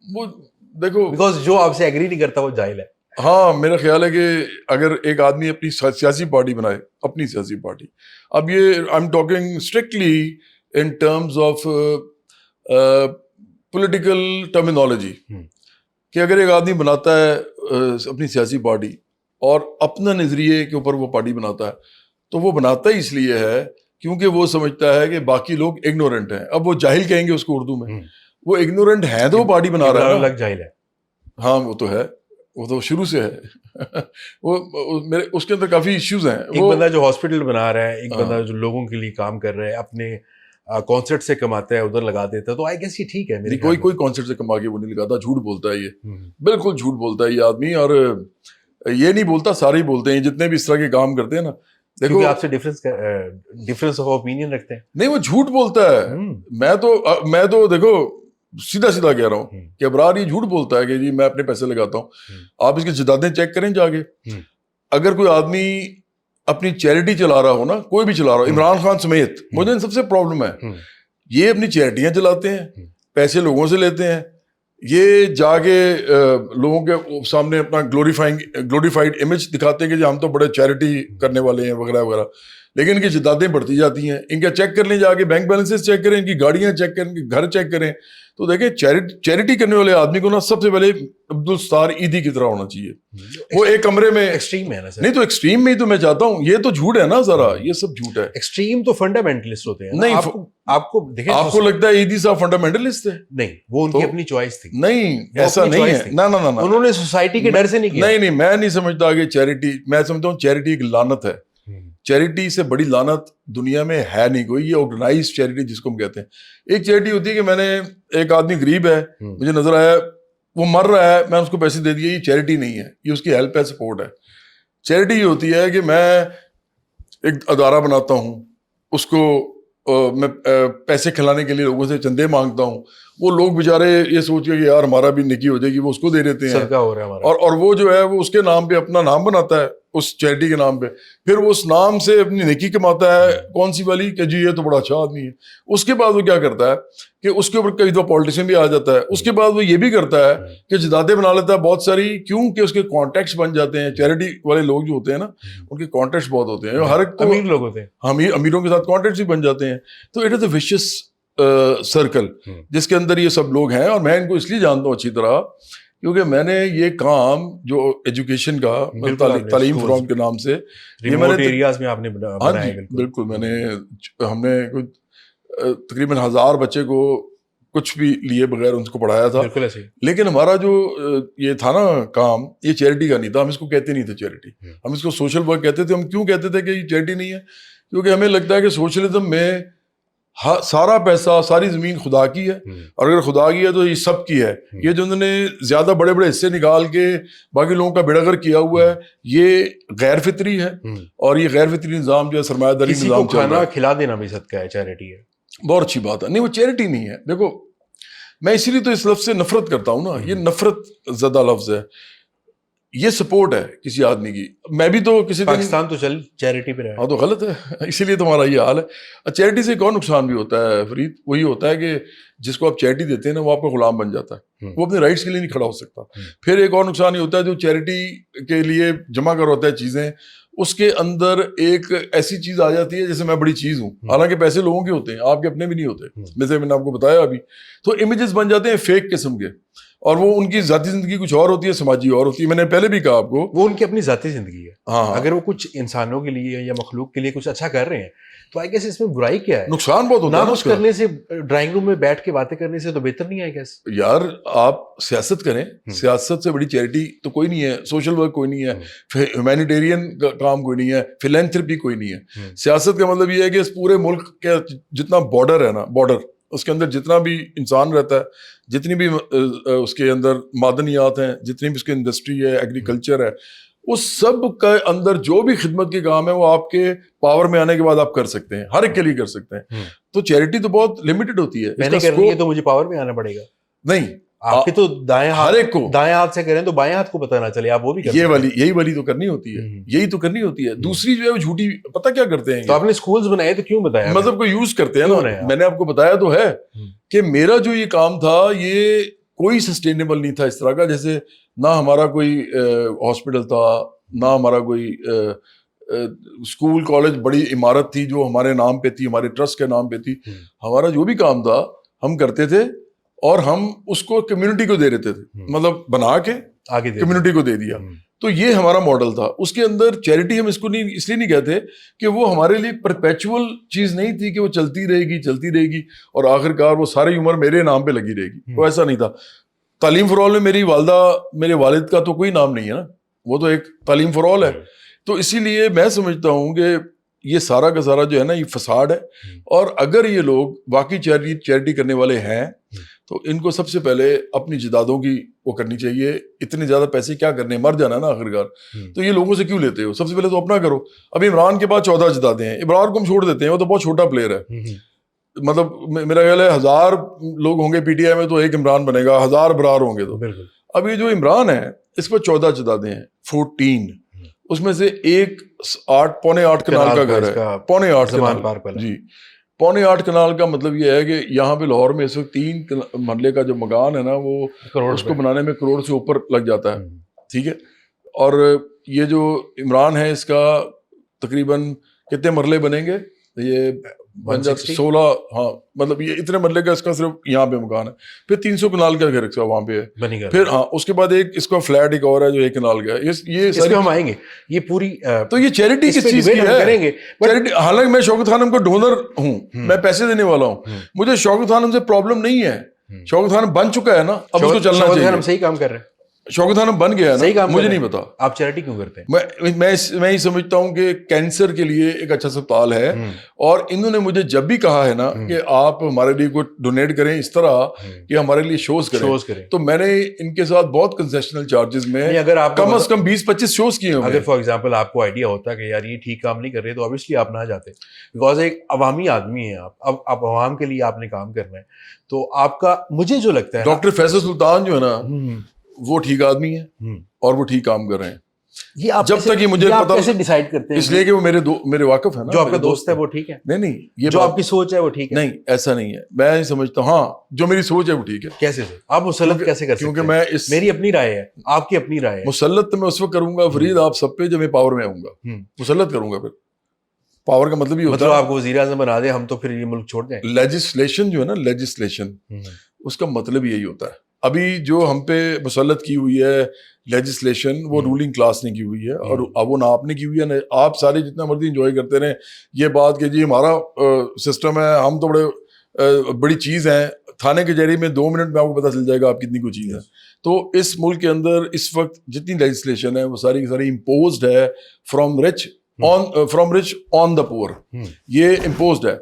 وہ دیکھو بیکاز جو آپ سے ایگری نہیں کرتا وہ جاہل ہے. ہاں میرا خیال ہے کہ اگر ایک آدمی اپنی سیاسی پارٹی بنائے, اپنی سیاسی پارٹی, اب یہ I am talking strictly in terms of political terminology, کہ اگر ایک آدمی بناتا ہے اپنی سیاسی پارٹی اور اپنا نظریے کے اوپر وہ پارٹی بناتا ہے, تو وہ بناتا ہی اس لیے ہے کیونکہ وہ سمجھتا ہے کہ باقی لوگ اگنورنٹ ہیں. اب وہ جاہل کہیں گے اس کو اردو میں, وہ اگنورنٹ ہیں تو وہ پارٹی بنا رہا ہے. الگ جاہل ہے. ہاں وہ تو ہے, وہ تو شروع سے ہے. وہ میرے اس کے اندر کافی ایشوز ہیں. ایک بندہ جو ہاسپٹل بنا رہا ہے, ایک بندہ جو لوگوں کے لیے کام کر رہا ہے, اپنے کانسرٹ سے کماتا ہے, ادھر لگا دیتا ہے, تو آئی گیس یہ ٹھیک ہے. کوئی کانسرٹ سے کما کے وہ نہیں لگاتا, جھوٹ بولتا ہے یہ, بالکل جھوٹ بولتا ہے یہ آدمی. اور یہ نہیں بولتا, سارے ہی بولتے ہیں جتنے بھی اس طرح کے کام کرتے ہیں نا. دیکھو آپ سے ڈفرینس آف اوپینین رکھتے ہیں. نہیں, وہ جھوٹ بولتا ہے. میں تو دیکھو سیدھا کہہ رہا ہوں کہ ابرار یہ جھوٹ بولتا ہے کہ جی میں اپنے پیسے لگاتا ہوں. آپ اس کی جدادیں چیک کریں جا کے. اگر کوئی آدمی اپنی چیریٹی چلا رہا ہو نا, کوئی بھی چلا رہا ہو, عمران خان سمیت, مجھے ان سب سے پرابلم ہے. یہ اپنی چیریٹیاں چلاتے ہیں, پیسے لوگوں سے لیتے ہیں, یہ جا کے لوگوں کے سامنے اپنا گلوریفائڈ امیج دکھاتے ہیں کہ جی ہم تو بڑے چیریٹی کرنے والے ہیں وغیرہ وغیرہ. لیکن ان کی جدادیں بڑھتی جاتی ہیں. ان کا چیک کر لیں جا کے, بینک بیلنسز چیک کریں, ان کی گاڑیاں چیک کریں, ان کے گھر چیک کریں, تو دیکھیں چیریٹی کرنے والے آدمی کو نا سب سے پہلے عبدالستار عیدی کی طرح ہونا چاہیے. وہ ایک کمرے میں ایکسٹریم ہے نا سر. نہیں تو ایکسٹریم میں ہی تو میں چاہتا ہوں, یہ تو جھوٹ ہے نا ذرا, یہ سب جھوٹ ہے. ایکسٹریم تو فنڈامنٹلسٹ ہوتے ہیں. نہیں آپ کو دیکھیں, آپ کو لگتا ہے عیدی صاحب فنڈامنٹلسٹ ہے؟ نہیں, وہ ان کی اپنی چوائس تھی. نہیں ایسا نہیں ہے, نہ انہوں نے سوسائٹی کے ڈر سے نہیں کیا. نہیں میں نہیں سمجھتا کہ چیریٹی, میں سمجھتا ہوں چیریٹی ایک لعنت ہے. چیریٹی سے بڑی لعنت دنیا میں ہے نہیں کوئی. یہ آرگنائز چیریٹی جس کو ہم کہتے ہیں. ایک چیریٹی ہوتی ہے کہ میں نے, ایک آدمی غریب ہے, مجھے نظر آیا وہ مر رہا ہے, میں اس کو پیسے دے دیے, یہ چیریٹی نہیں ہے, یہ اس کی ہیلپ ہے, سپورٹ ہے. چیریٹی یہ ہوتی ہے کہ میں ایک ادارہ بناتا ہوں, اس کو میں پیسے کھلانے کے لیے لوگوں سے چندے مانگتا ہوں. وہ لوگ بیچارے یہ سوچ کے کہ یار ہمارا بھی نیکی ہو جائے گی, وہ اس کو دے دیتے ہیں, صدقہ ہو رہا ہے ہمارا. اور وہ جو ہے وہ اس کے نام پہ اپنا نام بناتا ہے, اس چیریٹی کے نام پہ, پھر وہ اس نام سے اپنی نیکی کماتا ہے. کون سی والی کہ جی یہ تو بڑا اچھا آدمی ہے. اس کے بعد وہ کیا کرتا ہے کہ اس کے اوپر کئی دفعہ پالیٹیشین بھی آ جاتا ہے. اس کے بعد وہ یہ بھی کرتا ہے کہ جدادیں بنا لیتا ہے بہت ساری, کیونکہ اس کے کانٹیکٹس بن جاتے ہیں. چیریٹی والے لوگ جو ہوتے ہیں نا, ان کے کانٹیکٹس بہت ہوتے ہیں, ہر ایک امیر لوگ ہوتے ہیں, امیروں کے ساتھ کانٹیکٹس بھی بن جاتے ہیں. تو it is a vicious circle جس کے اندر یہ سب لوگ ہیں. اور میں ان کو اس لیے جانتا ہوں اچھی طرح کیونکہ میں نے یہ کام جو ایجوکیشن کا, تعلیم فروغ کے نام سے, ریموٹ ایریاز میں آپ نے بنایا. بالکل میں نے, ہم نے تقریباً 1000 بچے کو کچھ بھی لیے بغیر ان کو پڑھایا تھا. لیکن ہمارا جو یہ تھا نا کام, یہ چیریٹی کا نہیں تھا. ہم اس کو کہتے نہیں تھے چیریٹی, ہم اس کو سوشل ورک کہتے تھے. ہم کیوں کہتے تھے کہ یہ چیریٹی نہیں ہے؟ کیونکہ ہمیں لگتا ہے کہ سوشلزم میں سارا پیسہ, ساری زمین خدا کی ہے, اور اگر خدا کی ہے تو یہ سب کی ہے. یہ جو انہوں نے زیادہ بڑے بڑے حصے نکال کے باقی لوگوں کا بیڑا گرک کیا ہوا ہے, یہ غیر فطری ہے. اور یہ غیر فطری نظام جو ہے سرمایہ داری نظام, کھانا کھلا دینا بھی صدقہ ہے, چیریٹی ہے. بہت اچھی بات ہے. نہیں وہ چیریٹی نہیں ہے. دیکھو میں اسی لیے تو اس لفظ سے نفرت کرتا ہوں نا, یہ نفرت زدہ لفظ ہے. یہ سپورٹ ہے کسی آدمی کی. میں بھی تو کسی پاکستان تو چل چیریٹی پہ رہا. ہاں تو غلط ہے, اسی لیے تمہارا یہ حال ہے. چیریٹی سے ایک اور نقصان بھی ہوتا ہے فرید, وہی ہوتا ہے کہ جس کو آپ چیریٹی دیتے ہیں نا, وہ آپ کا غلام بن جاتا ہے, وہ اپنے رائٹس کے لیے نہیں کھڑا ہو سکتا. پھر ایک اور نقصان یہ ہوتا ہے, جو چیریٹی کے لیے جمع کر ہوتا ہے چیزیں, اس کے اندر ایک ایسی چیز آ جاتی ہے جیسے میں بڑی چیز ہوں, حالانکہ پیسے لوگوں کے ہوتے ہیں, آپ کے اپنے بھی نہیں ہوتے, جیسے میں نے آپ کو بتایا ابھی. تو امیجز بن جاتے ہیں فیک قسم کے, اور وہ ان کی ذاتی زندگی کچھ اور ہوتی ہے, سماجی اور ہوتی ہے. میں نے پہلے بھی کہا آپ کو, وہ ان کی اپنی ذاتی زندگی ہے. ہاں, اگر وہ کچھ انسانوں کے لیے یا مخلوق کے لیے کچھ اچھا کر رہے ہیں تو آئی گیس اس میں برائی کیا ہے؟ نقصان بہت ہوتا ہے نہ کچھ کرنے سے, ڈرائنگ روم میں بیٹھ کے باتیں کرنے سے تو بہتر نہیں ہے گیس. یار آپ سیاست کریں, سیاست سے بڑی چیریٹی تو کوئی نہیں ہے, سوشل ورک کوئی نہیں ہے, ہیومینیٹیرین کام کوئی نہیں ہے, فلینتھرپی کوئی نہیں ہے. سیاست کا مطلب یہ ہے کہ اس پورے ملک کے جتنا بارڈر ہے نا, بارڈر, اس کے اندر جتنا بھی انسان رہتا ہے, جتنی بھی اس کے اندر معدنیات ہیں, جتنی بھی اس کی انڈسٹری ہے, ایگریکلچر ہے, اس سب کے اندر جو بھی خدمت کے کام ہے وہ آپ کے پاور میں آنے کے بعد آپ کر سکتے ہیں, ہر ایک کے لیے کر سکتے ہیں. تو چیریٹی تو بہت لمیٹڈ ہوتی ہے. میں نے کرنی ہے تو مجھے پاور میں آنا پڑے گا. نہیں, آپ کے تو دائیں ہر ایک کو دائیں ہاتھ سے کریں تو بائیں ہاتھ کو پتہ نہ چلے, آپ وہ بھی یہی والی تو کرنی ہوتی ہے, یہی تو کرنی ہوتی ہے. دوسری جو ہے وہ جھوٹی پتہ کیا کرتے ہیں, تو آپ نے اسکولز بنائے تو کیوں بتایا, مذہب کو یوز کرتے ہیں نا. میں نے آپ کو بتایا تو ہے کہ میرا جو یہ کام تھا یہ کوئی سسٹینیبل نہیں تھا اس طرح کا. جیسے نہ ہمارا کوئی ہاسپٹل تھا, نہ ہمارا کوئی اسکول کالج بڑی عمارت تھی جو ہمارے نام پہ تھی, ہمارے ٹرسٹ کے نام پہ تھی. ہمارا جو بھی کام تھا ہم کرتے تھے اور ہم اس کو کمیونٹی کو دے دیتے تھے, مطلب بنا کے آگے کمیونٹی کو دے دیا. تو یہ ہمارا ماڈل تھا. اس کے اندر چیریٹی ہم اس کو نہیں اس لیے نہیں کہتے کہ وہ ہمارے لیے پرپیچول چیز نہیں تھی کہ وہ چلتی رہے گی اور آخرکار وہ ساری عمر میرے نام پہ لگی رہے گی. وہ ایسا نہیں تھا. تعلیم فار آل میں میری والدہ میرے والد کا تو کوئی نام نہیں ہے نا, وہ تو ایک تعلیم فار آل ہے. تو اسی لیے میں سمجھتا ہوں کہ یہ سارا کا سارا جو ہے نا یہ فساد ہے. اور اگر یہ لوگ واقعی چیریٹی کرنے والے ہیں تو ان کو سب سے پہلے اپنی جدادوں کی وہ کرنی چاہیے. اتنے زیادہ پیسے کیا کرنے, مر جانا ہے نا آخرکار, تو یہ لوگوں سے کیوں لیتے ہو؟ سب سے پہلے تو اپنا کرو. اب عمران کے بعد 14 جدادیں ہیں, ابرار کو ہم چھوڑ دیتے ہیں, وہ تو بہت چھوٹا پلیئر ہے. مطلب میرا خیال ہے 1000 لوگ ہوں گے پی ٹی آئی میں تو ایک عمران بنے گا, 1000 ابرار ہوں گے. تو اب یہ جو عمران ہے اس پر 14 جدادیں ہیں, 14, اس میں سے ایک 8.8 کنال کا گھر ہے, 8.8 کنال. جی 8.8 کنال کا مطلب یہ ہے کہ یہاں پہ لاہور میں اس وقت 3 مرلے کا جو مکان ہے نا وہ اس کو بنانے میں کروڑ سے اوپر لگ جاتا ہے. ٹھیک ہے. اور یہ جو عمران ہے اس کا تقریباً کتنے مرلے بنیں گے, یہ 16, ہاں مطلب یہ اتنے مرلے کا اس کا صرف یہاں پہ مکان ہے. پھر 300 کنال کا گھر اس کا وہاں پہ ہے. پھر ہاں اس کے بعد ایک اس کا فلیٹ ایک اور ہے جو 1 کنال کا ہے. یہ اس پہ ہم آئیں گے. یہ پوری تو یہ چیریٹی کس چیز کی ہے؟ حالانکہ میں شوکت خانم کو ڈونر ہوں, میں پیسے دینے والا ہوں, مجھے شوکت خانم سے پرابلم نہیں ہے. شوکت خانم بن چکا ہے نا, اب اس کو چلنا چاہیے. ہم صحیح کام کر رہے ہیں, شوکت خانم بن گیا ہے نا, مجھے نہیں پتا آپ چیریٹی کیوں کرتے ہیں. میں یہ سمجھتا ہوں کہ کینسر کے لیے ایک اچھا اسپتال ہے, اور انہوں نے مجھے جب بھی کہا ہے نا کہ آپ ہمارے لیے کوئی ڈونیٹ کریں اس طرح کہ ہمارے لیے شوز کریں, تو میں نے ان کے ساتھ بہت کنسیشنل چارجز میں کم از کم 20-25 شوز کیے ہیں. اگر فار ایگزامپل آپ کو آئیڈیا ہوتا کہ یار یہ ٹھیک کام نہیں کر رہے تو obviously آپ نہ جاتے, بیکاز ایک عوامی آدمی ہیں آپ, اب عوام کے لیے آپ نے کام کرنا ہے. تو آپ کا مجھے جو لگتا ہے ڈاکٹر فیصل سلطان جو ہے نا وہ ٹھیک آدمی ہے اور وہ ٹھیک کام کر رہے ہیں. یہ آپ جب تک یہ مجھے پتا کیسے ڈیسائیڈ کرتے ہیں؟ اس لیے کہ وہ میرے واقف ہے نا. جو آپ کا دوست ہے وہ ٹھیک ہے, نہیں یہ جو آپ کی سوچ ہے وہ ٹھیک ہے. نہیں ایسا نہیں ہے, میں نہیں سمجھتا. ہاں جو میری سوچ ہے وہ ٹھیک ہے. کیسے سے آپ مسلط کیسے کر سکتے ہیں؟ کیونکہ میں میری اپنی رائے ہے, آپ کی اپنی رائے ہے. مسلط میں اس وقت کروں گا فرید آپ سب پہ جب میں پاور میں آؤں گا, مسلط کروں گا. پھر پاور کا مطلب یہ ہوتا ہے آپ کو وزیر اعظم بنا دیں ہم تو پھر یہ ملک چھوڑ دیں. لیجسلیشن جو ہے نا, لیجسلیشن اس کا مطلب یہی ہوتا ہے. ابھی جو ہم پہ مسلط کی ہوئی ہے لیجسلیشن وہ رولنگ کلاس نے کی ہوئی ہے, اور اب وہ نہ آپ نے کی ہوئی ہے. آپ سارے جتنا مرضی انجوائے کرتے رہیں یہ بات کہ جی ہمارا سسٹم ہے, ہم تو بڑی چیز ہیں, تھانے کے ذریعے میں 2 منٹ میں آپ کو پتہ چل جائے گا آپ کتنی کوئی چیز ہے. تو اس ملک کے اندر اس وقت جتنی لیجسلیشن ہے وہ ساری کی ساری امپوزڈ ہے فرام رچ آن دا پور, یہ امپوزڈ ہے.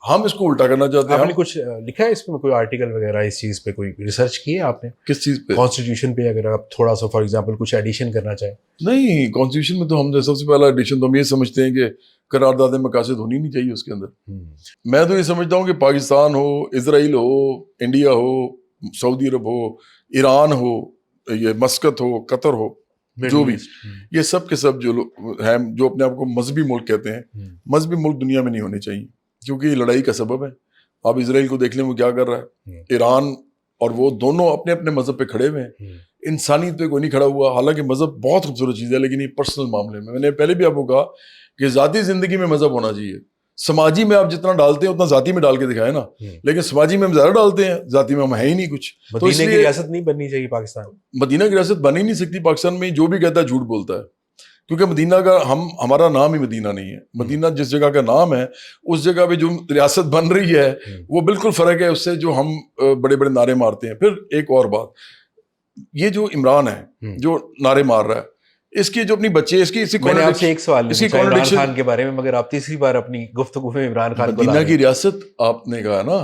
ہم اس کو الٹا کرنا چاہتے ہیں. آپ نے کچھ لکھا ہے اس پہ, کوئی آرٹیکل وغیرہ اس چیز پہ کوئی ریسرچ کی ہے آپ نے؟ کس چیز پہ؟ کانسٹیٹیوشن پہ, اگر آپ تھوڑا سا فار ایگزامپل کچھ ایڈیشن کرنا چاہیں. نہیں, کانسٹیٹیوشن میں تو ہم سب سے پہلا ایڈیشن تو ہم یہ سمجھتے ہیں کہ قرارداد مقاصد ہونی نہیں چاہیے اس کے اندر. میں تو یہ سمجھتا ہوں کہ پاکستان ہو, اسرائیل ہو, انڈیا ہو, سعودی عرب ہو, ایران ہو, یہ مسقط ہو, قطر ہو, جو بھی یہ سب کے سب جو ہیں جو اپنے آپ کو مذہبی ملک کہتے ہیں, مذہبی ملک دنیا میں نہیں ہونے چاہیے کیونکہ یہ لڑائی کا سبب ہے. آپ اسرائیل کو دیکھ لیں وہ کیا کر رہا ہے, ایران اور وہ دونوں اپنے اپنے مذہب پہ کھڑے ہوئے ہیں. انسانیت پہ کوئی نہیں کھڑا ہوا. حالانکہ مذہب بہت خوبصورت چیز ہے لیکن یہ پرسنل معاملے میں نے پہلے بھی آپ کو کہا کہ ذاتی زندگی میں مذہب ہونا چاہیے. سماجی میں آپ جتنا ڈالتے ہیں اتنا ذاتی میں ڈال کے دکھائیں نا, لیکن سماجی میں ہم زیادہ ڈالتے ہیں, ذاتی میں ہم ہے ہی نہیں کچھ. تو اس لیے ریاست نہیں بننی چاہیے پاکستان. مدینہ کی ریاست بن ہی نہیں سکتی پاکستان میں. جو بھی کہتا ہے جھوٹ بولتا ہے, کیونکہ مدینہ کا ہمارا نام ہی مدینہ نہیں ہے. مدینہ جس جگہ کا نام ہے اس جگہ پہ جو ریاست بن رہی ہے وہ بالکل فرق ہے اس سے جو ہم بڑے بڑے نعرے مارتے ہیں. پھر ایک اور بات, یہ جو عمران ہے جو نعرے مار رہا ہے, اس کی جو اپنی بچے اس کی میں نے آپ سے ایک سوال عمران خان کے بارے میں, مگر آپ تیسری بار اپنی گفتگو میں عمران خان کو مدینہ کی ریاست آپ نے کہا نا,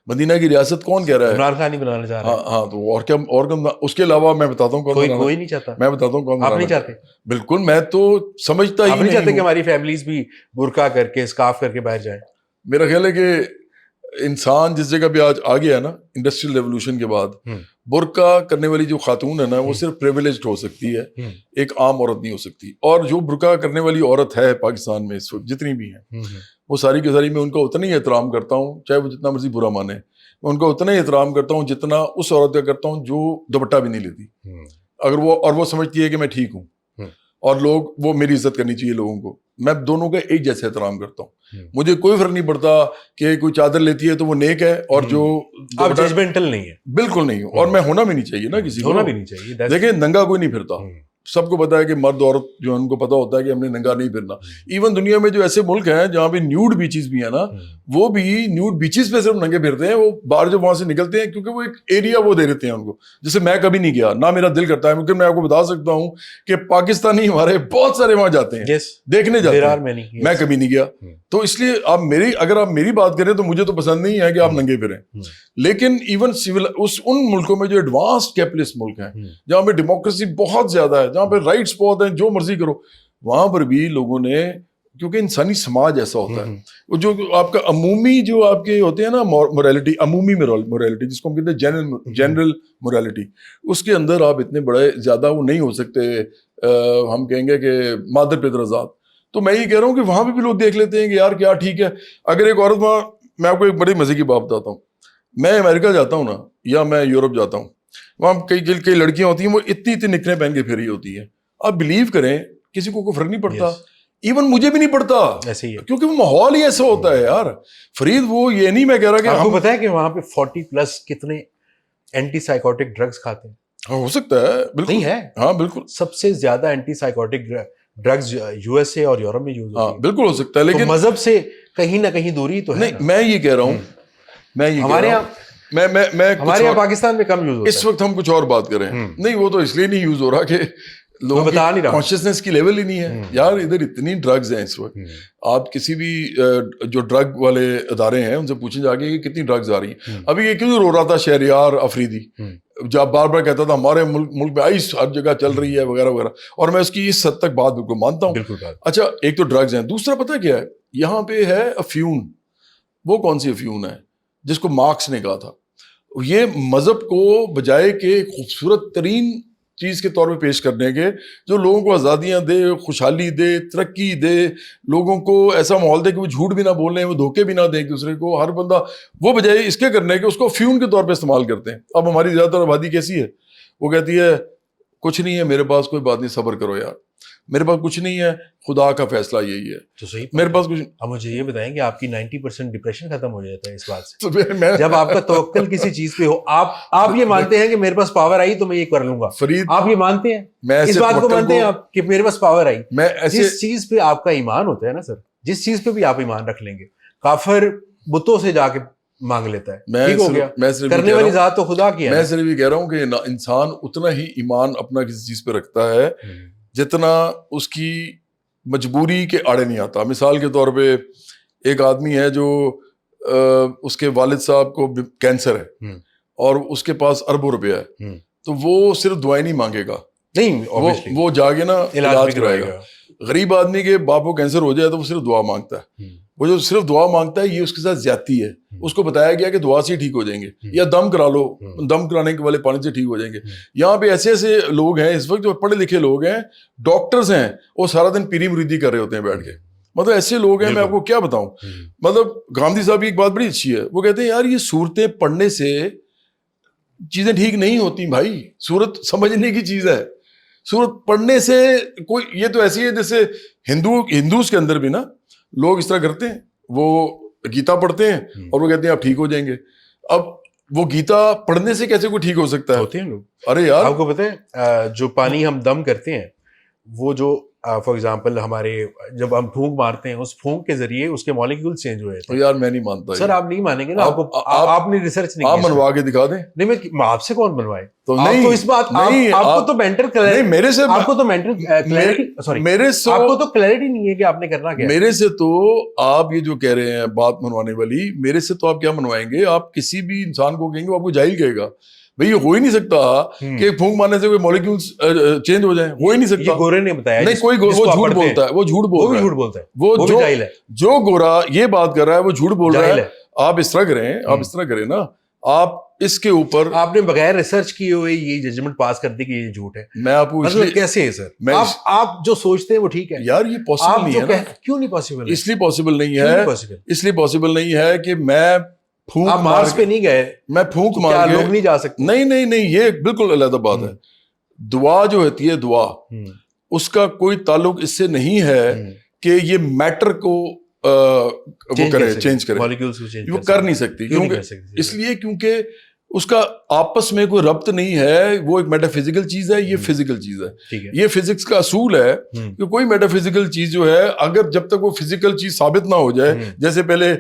مدینہ کی ریاست کون کہہ رہا ہے؟ عمران خان ہی بنانا چاہ رہا ہے. ہاں تو اور کیا, اور اس کے علاوہ میں بتاتا ہوں کوئی نہیں چاہتا. میں بتاتا ہوں کون. آپ نہیں چاہتے؟ بالکل, میں تو سمجھتا ہی نہیں چاہتے کہ ہماری فیملیز بھی برقع کر کے اسکارف کر کے باہر جائیں. میرا خیال ہے کہ انسان جس جگہ پہ آج آ گیا ہے نا انڈسٹریل ریولوشن کے بعد, برقع کرنے والی جو خاتون ہے نا وہ صرف پریویلیجڈ ہو سکتی ہے, ایک عام عورت نہیں ہو سکتی. اور جو برقع کرنے والی عورت ہے پاکستان میں اس وقت جتنی بھی ہیں, وہ ساری کی ساری میں ان کا اتنا ہی احترام کرتا ہوں, چاہے وہ جتنا مرضی برا مانے, میں ان کا اتنا ہی احترام کرتا ہوں جتنا اس عورت کا کرتا ہوں جو دوپٹہ بھی نہیں لیتی, اگر وہ سمجھتی ہے کہ میں ٹھیک ہوں, اور وہ میری عزت کرنی چاہیے لوگوں کو. میں دونوں کا ایک جیسے احترام کرتا ہوں, مجھے کوئی فرق نہیں پڑتا کہ کوئی چادر لیتی ہے تو وہ نیک ہے اور جو ججمنٹل نہیں ہے, بالکل نہیں, اور میں ہونا بھی نہیں چاہیے نا کسی کو, ہونا بھی نہیں چاہیے. دیکھیں ننگا کوئی نہیں پھرتا, سب کو پتا ہے کہ مرد عورت جو ان کو پتا ہوتا ہے کہ ہم نے ننگا نہیں پھرنا. ایون دنیا میں جو ایسے ملک ہیں جہاں پہ نیوڈ بیچز بھی ہیں نا, وہ بھی نیوڈ بیچز پہ صرف ننگے پھرتے ہیں, وہ باہر جب وہاں سے نکلتے ہیں کیونکہ وہ ایک ایریا وہ دے دیتے ہیں ان کو, جسے میں کبھی نہیں گیا, نہ میرا دل کرتا ہے. کیونکہ میں آپ کو بتا سکتا ہوں کہ پاکستانی ہمارے بہت سارے وہاں جاتے ہیں, دیکھنے جاتے ہیں, میں کبھی نہیں گیا. تو اس لیے اگر آپ میری بات کریں تو مجھے تو پسند نہیں ہے کہ آپ ننگے پھریں. لیکن ایون ان ملکوں میں جو ایڈوانسڈ کیپٹلسٹ ملک ہیں, جہاں پہ ڈیموکریسی بہت زیادہ ہے, جہاں پہ رائٹس بہت ہیں, جو مرضی کرو, وہاں پر بھی لوگوں نے, کیونکہ انسانی سماج ایسا ہوتا ہے, وہ جو آپ کا عمومی جو آپ کے ہوتے ہیں نا موریلٹی, عمومی موریلٹی جس کو ہم کہتے ہیں جنرل موریلٹی, اس کے اندر آپ اتنے بڑے زیادہ وہ نہیں ہو سکتے, ہم کہیں گے کہ مادر پدر آزاد. تو میں یہ کہہ رہا ہوں کہ وہاں پہ بھی لوگ دیکھ لیتے ہیں کہ یار کیا ٹھیک ہے. اگر ایک عورت وہاں, میں آپ کو ایک بڑی مزے کی بات بتاتا ہوں, میں امریکہ جاتا ہوں نا یا میں یورپ جاتا ہوں, وہاں کئی لڑکیاں ہوتی ہیں وہ اتنی نکھریں پہن کے پھر رہی ہوتی ہیں, آپ بلیو کریں کسی کو کوئی فرق نہیں پڑتا, ایون مجھے بھی نہیں پڑتا, ایسے ہی کیونکہ وہ ماحول ہی ایسا ہوتا ہے یار. فرید وہ یہ نہیں میں کہہ رہا کہ آپ کو پتا ہے کہ وہاں پہ 40+ کتنے اینٹی سائیکوٹک ڈرگس کھاتے ہیں. ہو سکتا ہے, بالکل نہیں ہے, ہاں بالکل, سب سے زیادہ anti psychotic drugs U S A اور یورپ میں یوز ہوتی ہیں. بالکل ہو سکتا ہے, لیکن مذہب سے کہیں نہ کہیں دوری تو ہے. نہیں میں یہ کہہ رہا ہوں, ہمارے یہاں ہمارے یہاں پاکستان میں کم یوز ہوتا ہے. اس وقت ہم کچھ اور بات کریں, نہیں وہ تو اس لیے نہیں یوز ہو رہا کہ لوگوں کی کانشیسنیس کی لیول ہی نہیں ہے یار. ادھر اتنی ڈرگز ہیں اس وقت, آپ کسی بھی جو ڈرگ والے ادارے ہیں ان سے پوچھیں جا کے کتنی ڈرگز آ رہی ہیں. ابھی یہ کیوں رو رہا تھا شہریار افریدی, جب بار بار کہتا تھا ہمارے ملک میں آئس ہر جگہ چل رہی ہے وغیرہ وغیرہ, اور میں اس کی اس حد تک بات بالکل مانتا ہوں. اچھا ایک تو ڈرگز ہیں, دوسرا پتہ کیا ہے, یہاں پہ ہے افیون. وہ کون سی افیون ہے جس کو مارکس نے کہا تھا, یہ مذہب کو بجائے کہ ایک خوبصورت ترین چیز کے طور پہ پیش کرنے کے, جو لوگوں کو آزادیاں دے, خوشحالی دے, ترقی دے, لوگوں کو ایسا ماحول دے کہ وہ جھوٹ بھی نہ بولیں, وہ دھوکے بھی نہ دیں ایک دوسرے کو, ہر بندہ, وہ بجائے اس کے کرنے کے اس کو فیون کے طور پہ استعمال کرتے ہیں. اب ہماری زیادہ تر آبادی کیسی ہے, وہ کہتی ہے کچھ نہیں ہے میرے پاس, کوئی بات نہیں, صبر کرو یار, میرے پاس کچھ نہیں ہے, خدا کا فیصلہ یہی ہے. تو صحیح, میرے پاس کچھ. اب مجھے یہ بتائیں کہ آپ کی 90% ڈپریشن ختم ہو جاتا ہے اس بات سے, جب آپ کا توکل کسی چیز پہ ہو. آپ یہ مانتے ہیں کہ میرے پاس پاور آئی تو میں یہ کر لوں گا, فرید آپ یہ مانتے ہیں, اس بات کو مانتے ہیں آپ کہ میرے پاس پاور آئی. جس چیز پہ آپ کا ایمان ہوتا ہے نا سر, جس چیز پہ بھی آپ ایمان رکھ لیں گے, کافر بتوں سے جا کے مانگ لیتا ہے, ٹھیک ہو گیا, کرنے والی ذات تو خدا کی ہے. میں صرف یہ کہہ رہا ہوں کہ انسان اتنا ہی ایمان اپنا کسی چیز پہ رکھتا ہے جتنا اس کی مجبوری کے آڑے نہیں آتا. مثال کے طور پہ ایک آدمی ہے جو اس کے والد صاحب کو کینسر ہے اور اس کے پاس اربوں روپیہ ہے, تو وہ صرف دعائیں نہیں مانگے گا, نہیں وہ جاگے نا علاج کرائے گا. غریب آدمی کے باپ کو کینسر ہو جائے تو وہ صرف دعا مانگتا ہے. وہ جو صرف دعا مانگتا ہے یہ اس کے ساتھ زیادتی ہے. اس کو بتایا گیا کہ دعا سے ٹھیک ہو جائیں گے, یا دم کرا لو, دم کرانے کے والے پانی سے ٹھیک ہو جائیں گے. یہاں پہ ایسے ایسے لوگ ہیں اس وقت جو پڑھے لکھے لوگ ہیں, ڈاکٹرز ہیں, وہ سارا دن پیری مریدی کر رہے ہوتے ہیں بیٹھ کے. مطلب ایسے لوگ ہیں, میں آپ کو کیا بتاؤں. مطلب گاندھی صاحب کی ایک بات بڑی اچھی ہے, وہ کہتے ہیں یار یہ صورتیں پڑھنے سے چیزیں ٹھیک نہیں ہوتی بھائی, صورت سمجھنے کی چیز ہے. صورت پڑھنے سے کوئی, یہ تو ایسی ہے جیسے ہندوز کے اندر بھی نا لوگ اس طرح کرتے ہیں, وہ گیتا پڑھتے ہیں اور وہ کہتے ہیں آپ ٹھیک ہو جائیں گے. اب وہ گیتا پڑھنے سے کیسے کوئی ٹھیک ہو سکتا ہے؟ ہوتے ہیں لوگ. ارے یار آپ کو پتہ ہے جو پانی ہم دم کرتے ہیں, وہ جو فار ایگزامپل ہمارے جب ہم پھونک مارتے ہیں, اس پھونک کے ذریعے اس کے مالیکیول چینج ہوئے تھے. یار میں نہیں مانتا سر, آپ نہیں مانیں گے نا, آپ نے ریسرچ نہیں کی. آپ منوا کے دکھا دیں. نہیں, میں آپ سے کون بنوائے, تو نہیں تو اس بات آپ کو تو مینٹل کلیئرٹی, میرے سے آپ کو تو مینٹل کلیئرٹی, سوری میرے سے آپ کو تو کلیئرٹی نہیں ہے کہ آپ نے کرنا کیا. میرے سے تو آپ یہ جو کہہ رہے ہیں بات منوانے والی, میرے سے تو آپ کیا منوائیں گے؟ آپ کسی بھی انسان کو کہیں گے, آپ کو جاہل کہے گا. بھئی یہ ہو ہی نہیں سکتا کہ پھونک مارنے سے کوئی مالیکیولز چینج ہو جائیں, ہو ہی نہیں سکتا. یہ گورے نے بتایا نہیں, کوئی وہ جھوٹ بولتا ہے, وہ جھوٹ بولتا ہے, وہ جو گورا یہ بات کر رہا ہے وہ جھوٹ بول رہا ہے. آپ اس طرح کریں، آپ اس طرح کریں نا، آپ اس کے اوپر آپ نے بغیر ریسرچ کیے ہوئے یہ ججمنٹ پاس کر دی کہ یہ جھوٹ ہے. میں آپ کو مطلب کیسے ہے سر؟ آپ جو سوچتے ہیں وہ ٹھیک ہے یار، یہ پاسبل نہیں ہے نا. کیوں نہیں پاسبل؟ اس لیے پاسبل نہیں ہے، اس لیے پاسبل نہیں ہے کہ میں آپ مارس پہ نہیں گئے، میں پھونک مار کے لوگ نہیں جا سکتے. نہیں، یہ بالکل علیحدہ بات ہے. دعا جو ہوتی ہے، دعا اس کا کوئی تعلق اس سے نہیں ہے کہ یہ میٹر کو وہ کرے، چینج کرے. وہ کر نہیں سکتی. اس لیے کیونکہ اس کا آپس میں کوئی ربط نہیں ہے. وہ ایک میٹا فزیکل چیز ہے، یہ فزیکل چیز ہے. یہ فزکس کا اصول ہے کہ کوئی میٹا فزیکل چیز جو ہے، اگر جب تک وہ فزیکل چیز ثابت نہ ہو جائے، جیسے پہلے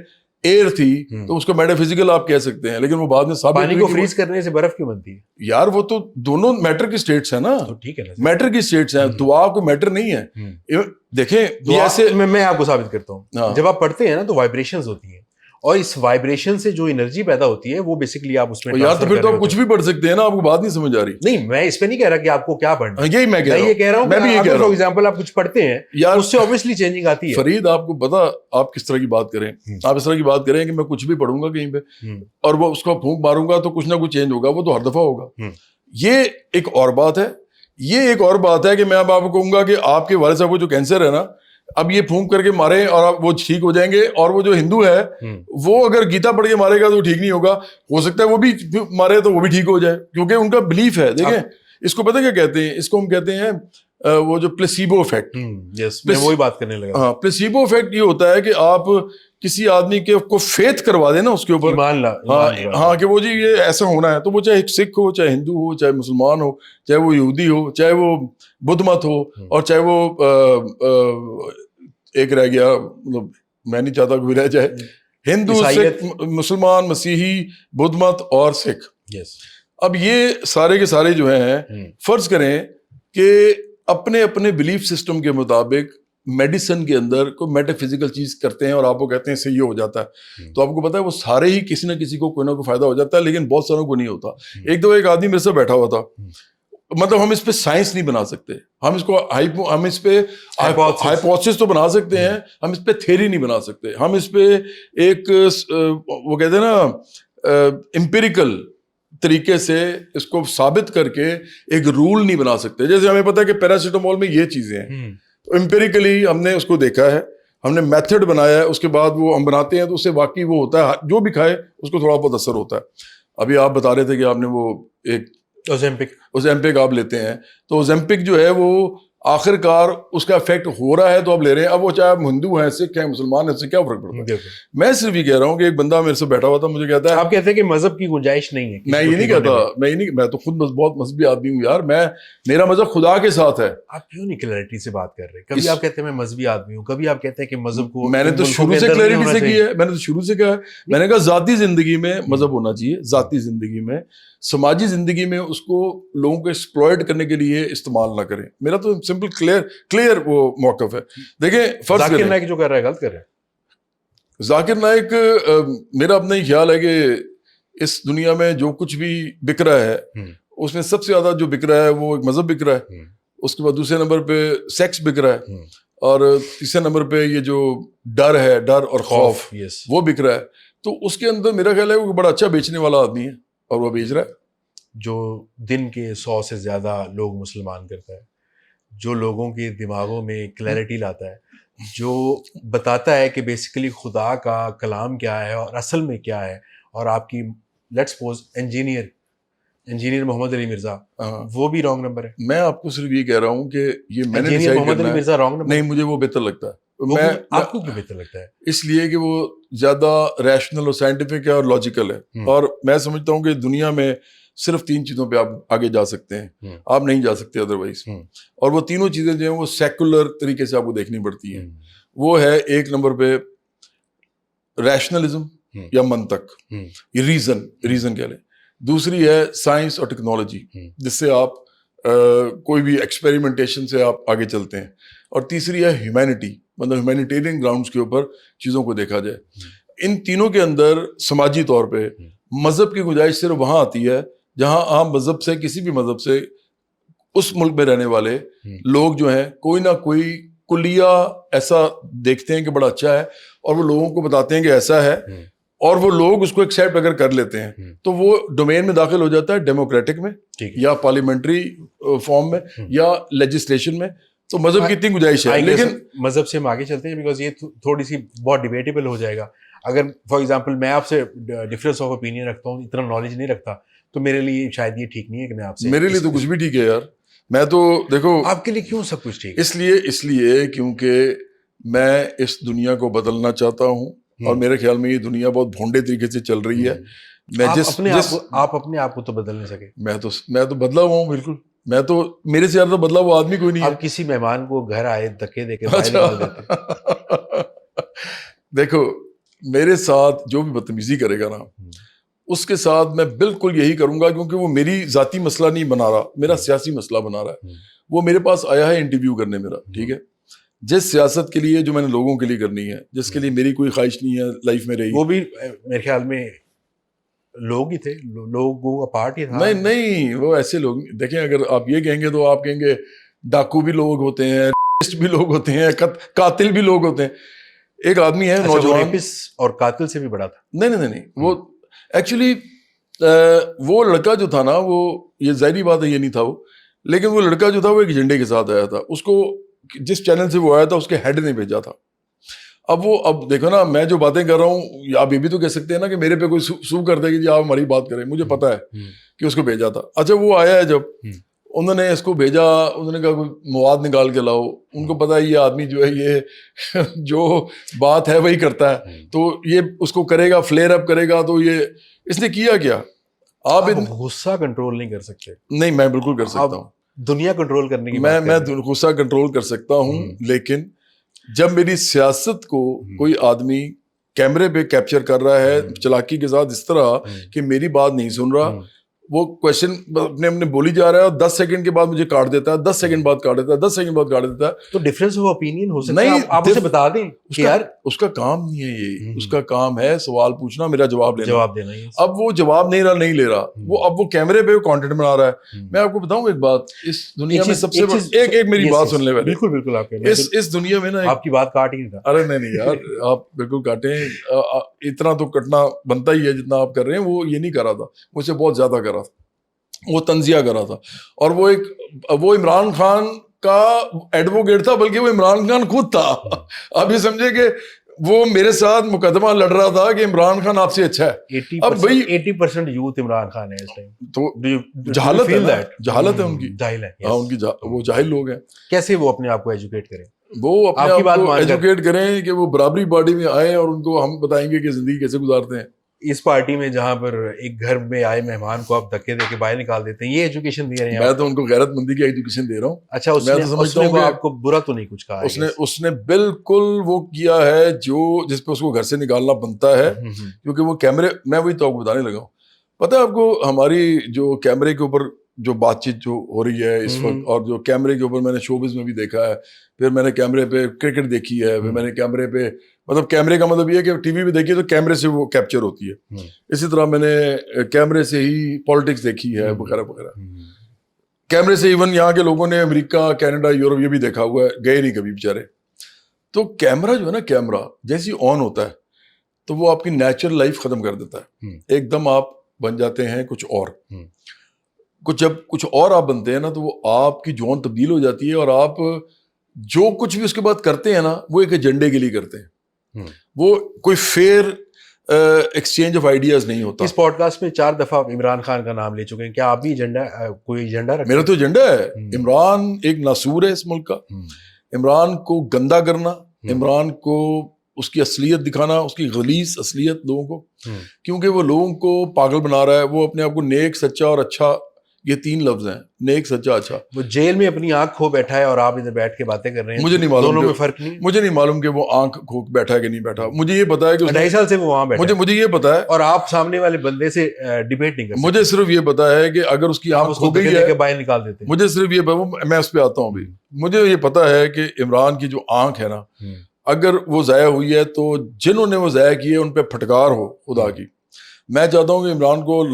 ایئر تھی تو اس کو میٹا فزیکل آپ کہہ سکتے ہیں، لیکن وہ بعد میں ثابت پانی کو فریز کرنے سے برف کیوں بنتی ہے؟ یار وہ تو دونوں میٹر کی اسٹیٹس ہیں نا. ٹھیک ہے، میٹر کی اسٹیٹس ہیں. دعا کو میٹر نہیں ہے. دیکھیں ایسے میں آپ کو ثابت کرتا ہوں، جب آپ پڑھتے ہیں نا تو وائبریشنز ہوتی ہیں، اور اس وائبریشن سے جو انرجی پیدا ہوتی ہے وہ بیسیکلی آپ اس میں یار تو پھر تو آپ کچھ بھی پڑھ سکتے ہیں نا. آپ کو بات نہیں سمجھ آ رہی. نہیں، میں اس پہ نہیں کہہ رہا کہ آپ کو کیا پڑھنا ہے. یہی میں یہ کہہ رہا ہوں، میں بھی یہ کہہ رہا ہوں. فار ایگزامپل آپ کچھ پڑھتے ہیں یار، اس سے obviously چینجنگ آتی ہے. فرید آپ کو پتا آپ کس طرح کی بات کریں. آپ اس طرح کی بات کریں کہ میں کچھ بھی پڑھوں گا کہیں پہ اور وہ اس کو پھونک ماروں گا تو کچھ نہ کچھ چینج ہوگا. وہ تو ہر دفعہ ہوگا. یہ ایک اور بات ہے. یہ ایک اور بات ہے کہ میں اب آپ کو کہوں گا کہ آپ کے والد صاحب کو جو کینسر ہے نا، اب یہ پھونک کر کے مارے اور اب وہ ٹھیک ہو جائیں گے. اور وہ جو ہندو ہے وہ اگر گیتا پڑھ کے مارے گا تو ٹھیک نہیں ہوگا. ہو سکتا ہے وہ بھی مارے تو وہ بھی ٹھیک ہو جائے، کیونکہ ان کا بلیف ہے. دیکھیں اس کو پتہ کیا کہتے ہیں؟ اس کو ہم کہتے ہیں وہ جو پلیسیبو افیکٹ. میں وہی بات کرنے لگا. ہاں، پلیسیبو افیکٹ یہ ہوتا ہے کہ آپ کسی آدمی کے کو فیتھ کروا دیں نا اس کے اوپر. ہاں کہ وہ جی یہ ایسا ہونا ہے. تو وہ چاہے ایک سکھ ہو، چاہے ہندو ہو، چاہے مسلمان ہو، چاہے وہ یہودی ہو، چاہے وہ بدھ مت ہو، اور چاہے وہ ایک رہ گیا، مطلب میں نہیں چاہتا کوئی رہ جائے، ہندو، سکھ، مسلمان، مسیحی، بدھ مت اور سکھ. اب یہ سارے کے سارے جو ہیں، فرض کریں کہ اپنے اپنے بلیف سسٹم کے مطابق میڈیسن کے اندر کوئی میٹا فزیکل چیز کرتے ہیں اور آپ کو کہتے ہیں اس سے یہ ہو جاتا ہے. تو آپ کو پتا ہے وہ سارے ہی کسی نہ کسی کو کوئی نہ کوئی فائدہ ہو جاتا ہے، لیکن بہت ساروں کو نہیں ہوتا. ایک دو ایک آدمی میرے سے بیٹھا ہوا تھا، مطلب ہم اس پہ سائنس نہیں بنا سکتے. ہم اس پہ ہائپوتھیسس تو بنا سکتے ہیں، ہم اس پہ تھیوری نہیں بنا سکتے. ہم اس پہ ایک وہ کہتے ہیں نا امپیریکل طریقے سے اس کو ثابت کر کے ایک رول نہیں بنا سکتے. جیسے ہمیں پتا ہے کہ پیراسیٹامول میں یہ چیزیں ہیں، تو امپیریکلی ہم نے اس کو دیکھا ہے، ہم نے میتھڈ بنایا ہے، اس کے بعد وہ ہم بناتے ہیں تو اس سے واقعی وہ ہوتا ہے، جو بھی کھائے اس کو تھوڑا بہت اثر ہوتا ہے. ابھی آپ بتا رہے تھے کہ آپ نے وہ ایک اوزیمپک آپ لیتے ہیں، تو اوزیمپک جو ہے وہ آخر کار اس کا افیکٹ ہو رہا ہے تو آپ لے رہے ہیں. اب وہ چاہے آپ ہندو ہیں، سکھ ہیں، مسلمان ہیں، اس سے کیا فرق پڑتا ہے؟ میں صرف یہ کہہ رہا ہوں کہ ایک بندہ میرے سے بیٹھا ہوا تھا، مجھے کہتا ہے، آپ کہتے ہیں کہ مذہب کی گنجائش نہیں ہے. میں یہ نہیں کہتا، میں تو خود بہت مذہبی آدمی ہوں یار. میرا مذہب خدا کے ساتھ ہے. آپ کیوں نہیں کلیئرٹی سے بات کر رہے؟ کبھی آپ کہتے ہیں میں مذہبی آدمی ہوں، کبھی آپ کہتے ہیں کہ مذہب کو میں نے تو شروع سے کلیئرٹی سے کی ہے. میں نے تو شروع سے کہا ہے، میں نے کہا ذاتی زندگی میں مذہب ہونا چاہیے. ذاتی زندگی میں، سماجی زندگی میں اس کو لوگوں کو ایکسپلوئٹ کرنے کے لیے استعمال نہ کریں. میرا تو سمپل کلیئر وہ موقف ہے. دیکھیں ذاکر نائک جو کر رہا ہے غلط کر رہا ہے. ذاکر نائک، میرا اپنا ہی خیال ہے کہ اس دنیا میں جو کچھ بھی بک رہا ہے اس میں سب سے زیادہ جو بک رہا ہے وہ ایک مذہب بک رہا ہے. اس کے بعد دوسرے نمبر پہ سیکس بک رہا ہے، اور تیسرے نمبر پہ یہ جو ڈر ہے، ڈر اور خوف، وہ بک رہا ہے. تو اس کے اندر میرا خیال ہے وہ بڑا اچھا بیچنے والا آدمی ہے اور وہ بیچ رہا ہے. جو دن کے 100 سے زیادہ لوگ مسلمان کرتا ہے، جو لوگوں کے دماغوں میں کلیئرٹی لاتا ہے، جو بتاتا ہے کہ بیسیکلی خدا کا کلام کیا ہے اور اصل میں کیا ہے. اور آپ کی لیٹس سپوز انجینئر محمد علی مرزا، وہ بھی رانگ نمبر ہے. میں آپ کو صرف یہ کہہ رہا ہوں کہ یہ میں نے محمد علی مرزا رانگ نمبر نہیں، مجھے وہ بہتر لگتا ہے. آپ کو کیوں بہتر لگتا ہے؟ اس لیے کہ وہ زیادہ ریشنل اور سائنٹیفک ہے اور لاجیکل ہے. اور میں سمجھتا ہوں کہ دنیا میں صرف 3 چیزوں پہ آپ آگے جا سکتے ہیں، آپ نہیں جا سکتے ادروائز. اور وہ تینوں چیزیں جو ہیں وہ سیکولر طریقے سے آپ کو دیکھنی پڑتی ہیں. وہ ہے ایک نمبر پہ ریشنلزم یا منطق، یہ ریزن کہہ لیں. دوسری ہے سائنس اور ٹیکنالوجی، جس سے آپ کوئی بھی ایکسپیریمنٹیشن سے آپ آگے چلتے ہیں. اور تیسری ہے ہیومینٹی، مطلب ہیومینیٹیرین گراؤنڈس کے اوپر چیزوں کو دیکھا جائے. ان تینوں کے اندر سماجی طور پہ مذہب کی گنجائش صرف وہاں آتی ہے جہاں عام مذہب سے، کسی بھی مذہب سے اس ملک میں رہنے والے لوگ جو ہیں کوئی نہ کوئی کلیہ ایسا دیکھتے ہیں کہ بڑا اچھا ہے، اور وہ لوگوں کو بتاتے ہیں کہ ایسا ہے. اور وہ لوگ اس کو ایکسیپٹ اگر کر لیتے ہیں تو وہ ڈومین میں داخل ہو جاتا ہے ڈیموکریٹک میں یا پارلیمنٹری فارم میں یا لیجسلیشن میں. تو مذہب کی اتنی گنجائش ہے. لیکن مذہب سے ہم آگے چلتے ہیں بیکاز یہ تھوڑی سی بہت ڈیبیٹیبل ہو جائے گا. اگر فار ایگزامپل میں آپ سے ڈفرینس آف اوپینین رکھتا ہوں, اتنا نالج نہیں رکھتا, تو میرے لیے شاید یہ ٹھیک نہیں ہے کہ میں آپ سے. میرے لیے تو کچھ بھی ٹھیک ہے یار. میں تو دیکھو آپ کے لیے کیوں سب کچھ ٹھیک ہے؟ اس لیے کیونکہ میں اس دنیا کو بدلنا چاہتا ہوں اور میرے خیال میں یہ دنیا بہت بھونڈے طریقے سے چل رہی ہے. میں آپ اپنے آپ کو تو بدل نہیں سکے. میں تو بدلا ہوا ہوں بالکل. میں تو میرے سے زیادہ بدلا ہوا آدمی کوئی نہیں ہے. آپ کسی مہمان کو گھر آئے دھکے دے کے باہر نکال دیتے. دیکھو میرے ساتھ جو بھی بدتمیزی کرے گا نا اس کے ساتھ میں بالکل یہی کروں گا, کیونکہ وہ میری ذاتی مسئلہ نہیں بنا رہا, میرا سیاسی مسئلہ بنا رہا ہے. وہ میرے پاس آیا ہے انٹرویو کرنے میرا, ٹھیک ہے, جس سیاست کے لیے جو میں نے لوگوں کے لیے کرنی ہے, جس کے لیے میری کوئی خواہش نہیں ہے لائف میں رہی. وہ بھی میرے خیال میں لوگ ہی تھے, لوگوں کا پارٹ ہی تھا. نہیں وہ ایسے لوگ دیکھیں, اگر آپ یہ کہیں گے تو آپ کہیں گے ڈاکو بھی لوگ ہوتے ہیں, بھی لوگ ہوتے ہیں, قاتل بھی لوگ ہوتے ہیں. ایک آدمی ہے نوجوان اور قاتل سے بھی بڑا تھا. نہیں وہ ایکچولی وہ لڑکا جو تھا نا, وہ یہ ظاہری بات ہے یہ نہیں تھا وہ, لیکن وہ لڑکا جو تھا وہ ایک ایجنڈے کے ساتھ آیا تھا. اس کو جس چینل سے وہ آیا تھا اس کے ہیڈ نے بھیجا تھا. اب دیکھو نا, میں جو باتیں کر رہا ہوں آپ یہ بھی تو کہہ سکتے ہیں نا کہ میرے پہ کوئی سو کر دے گی جی آپ ہماری بات کریں. مجھے پتا ہے کہ اس کو بھیجا تھا. اچھا وہ آیا ہے, جب انہوں نے اس کو بھیجا, انہوں نے کہا کوئی مواد نکال کے لاؤ. ان کو پتا ہے یہ آدمی جو ہے یہ جو بات ہے وہی کرتا ہے, تو یہ اس کو کرے گا, فلیئر اپ کرے گا. تو یہ اس نے کیا آپ غصہ کنٹرول نہیں کر سکتے. نہیں میں بالکل کر سکتا ہوں. دنیا کنٹرول کرنے کی میں غصہ کنٹرول کر سکتا ہوں, لیکن جب میری سیاست کو کوئی آدمی کیمرے پہ کیپچر کر رہا ہے چلاکی کے ساتھ اس طرح کہ میری بات نہیں سن رہا, وہ کوشچن اپنے بولی جا رہا ہے اور 10 سیکنڈ کے بعد مجھے کاٹ دیتا ہے, 10 سیکنڈ بعد کاٹ دیتا ہے, 10 سیکنڈ بعد کاٹ دیتا ہے. تو ڈفرینس آف اوپینین ہو سکتا ہے, آپ اسے بتا دیں کہ یار اس کا کام نہیں ہے یہ, اس کا کام ہے سوال پوچھنا, میرا جواب دینا. اب وہ جواب نہیں لے رہا, وہ اب وہ کیمرے پہ کانٹینٹ بنا رہا ہے. میں آپ کو بتاؤں ایک بات, اس دنیا میں سب سے ایک میری بات سن لے پہلے. بالکل آپ اس دنیا میں نا آپ کی بات کاٹ ہی نہیں تھا. ارے نہیں یار آپ بالکل کاٹیں, اتنا تو کٹنا بنتا ہی ہے جتنا آپ کر رہے ہیں. وہ یہ نہیں کر رہا تھا, مجھ سے بہت زیادہ کر رہا تھا, وہ تنزیہ کر رہا تھا. اور وہ عمران خان کا ایڈوکیٹ تھا, بلکہ وہ عمران خان خود تھا. آپ یہ سمجھے کہ وہ میرے ساتھ مقدمہ لڑ رہا تھا کہ عمران خان آپ سے اچھا ہے. اب بھائی 80% یوتھ عمران خان ہے اس ٹائم, تو جہالت ہے ان کی, جاہل ہے ان کی, وہ جاہل لوگ ہیں. کیسے وہ اپنے آپ کو ایجوکیٹ کریں, وہ اپنے آپ کو ایجوکیٹ کریں کہ وہ برابری پارٹی میں آئیں اور ان کو ہم بتائیں گے کہ زندگی کیسے گزارتے ہیں. اس پارٹی میں جہاں پر ایک گھر میں آئے مہمان کو آپ دھکے دے کے باہر نکال دیتے ہیں, یہ ایجوکیشن دے رہے ہیں. میں تو ان کو غیرت مندی کی ایجوکیشن دے رہا ہوں. اچھا اس نے آپ کو برا تو نہیں کچھ کہا, اس نے بالکل وہ کیا ہے جو جس پہ اس کو گھر سے نکالنا بنتا ہے, کیونکہ وہ کیمرے, میں وہی تو آپ کو بتانے لگا ہوں. پتہ ہے آپ کو ہماری جو کیمرے کے اوپر جو بات چیت جو ہو رہی ہے اس وقت, اور جو کیمرے کے اوپر میں نے شوبز میں بھی دیکھا ہے, پھر میں نے کیمرے پہ کرکٹ دیکھی ہے, پھر میں نے کیمرے پہ مطلب کیمرے کا مطلب یہ ہے کہ ٹی وی پہ دیکھیے تو کیمرے سے وہ کیپچر ہوتی ہے. اسی طرح میں نے کیمرے سے ہی پالیٹکس دیکھی ہے وغیرہ وغیرہ. کیمرے سے ایون یہاں کے لوگوں نے امریکہ, کینیڈا, یورپ یہ بھی دیکھا ہوا ہے, گئے نہیں کبھی بیچارے. تو کیمرہ جو ہے نا, کیمرہ جیسے آن ہوتا ہے تو وہ آپ کی نیچرل لائف ختم کر دیتا ہے. ایک دم آپ بن جاتے ہیں کچھ اور. جب کچھ اور آپ بنتے ہیں نا تو وہ آپ کی جون تبدیل ہو جاتی ہے, اور آپ جو کچھ بھی اس کے بعد کرتے ہیں نا وہ ایک ایجنڈے کے لیے کرتے ہیں. وہ کوئی فیئر ایکسچینج آف آئیڈیاز نہیں ہوتا. اس پوڈ کاسٹ میں 4 دفعہ عمران خان کا نام لے چکے ہیں, کیا آپ بھی کوئی ایجنڈا رکھتے ہیں؟ میرا تو ایجنڈا ہے. عمران ایک ناسور ہے اس ملک کا. عمران کو گندا کرنا, عمران کو اس کی اصلیت دکھانا, اس کی غلیظ اصلیت لوگوں کو, کیونکہ وہ لوگوں کو پاگل بنا رہا ہے. وہ اپنے آپ کو نیک, سچا اور اچھا, یہ 3 لفظ ہیں, نیک, سچا, اچھا. وہ جیل میں اپنی آنکھ کھو بیٹھا ہے اور آپ ادھر بیٹھ کے باتیں کر رہے ہیں. مجھے نہیں معلوم, دونوں میں فرق نہیں. مجھے نہیں معلوم کہ وہ آنکھ کھو بیٹھا ہے کہ نہیں بیٹھا. مجھے یہ پتا ہے کہ 2.5 سال سے وہ وہاں بیٹھا ہے. مجھے یہ پتا ہے, اور آپ سامنے والے بندے سے ڈیبیٹ نہیں کر سکتے. مجھے صرف یہ پتا ہے کہ اگر اس کی آنکھ کھو گئی ہے باہر نکال دیتے. مجھے صرف یہ, میں اس پہ آتا ہوں بھی, مجھے یہ پتا ہے کہ عمران کی جو آنکھ ہے نا, اگر وہ ضائع ہوئی ہے تو جنہوں نے وہ ضائع کی ہے ان پہ پھٹکار ہو خدا کی. میں چاہتا ہوں کہ عمران کو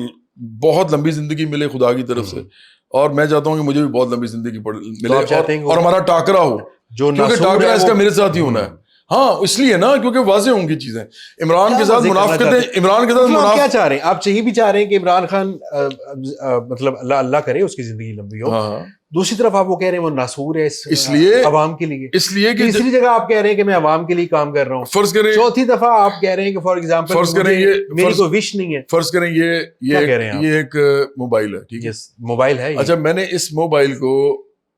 بہت لمبی زندگی ملے خدا کی طرف سے, اور میں چاہتا ہوں کہ مجھے بھی بہت لمبی زندگی ملے, اور ہمارا ٹاکرا ہو, کیونکہ ٹاکرا اس کا میرے ساتھ ہی ہونا ہے. ہاں اس لیے نا کیونکہ واضح ہوں گی چیزیں. عمران کے ساتھ منافقتیں, عمران کے ساتھ کیا چاہ رہے ہیں آپ؟ یہی بھی چاہ رہے ہیں کہ عمران خان مطلب اللہ کرے اس کی زندگی لمبی ہو, دوسری طرف آپ وہ کہہ رہے ہیں وہ ناسور ہے اس لیے عوام کے لیے, اس لیے کہ تیسری جگہ آپ کہہ رہے ہیں کہ میں عوام کے لیے کام کر رہا ہوں, فرض کریں چوتھی دفعہ آپ کہہ رہے ہیں کہ فار ایگزامپل فرض کریں میری کوئی وش نہیں ہے. فرض کریں یہ ایک موبائل ہے, ٹھیک ہے, موبائل ہے. اچھا میں نے اس موبائل کو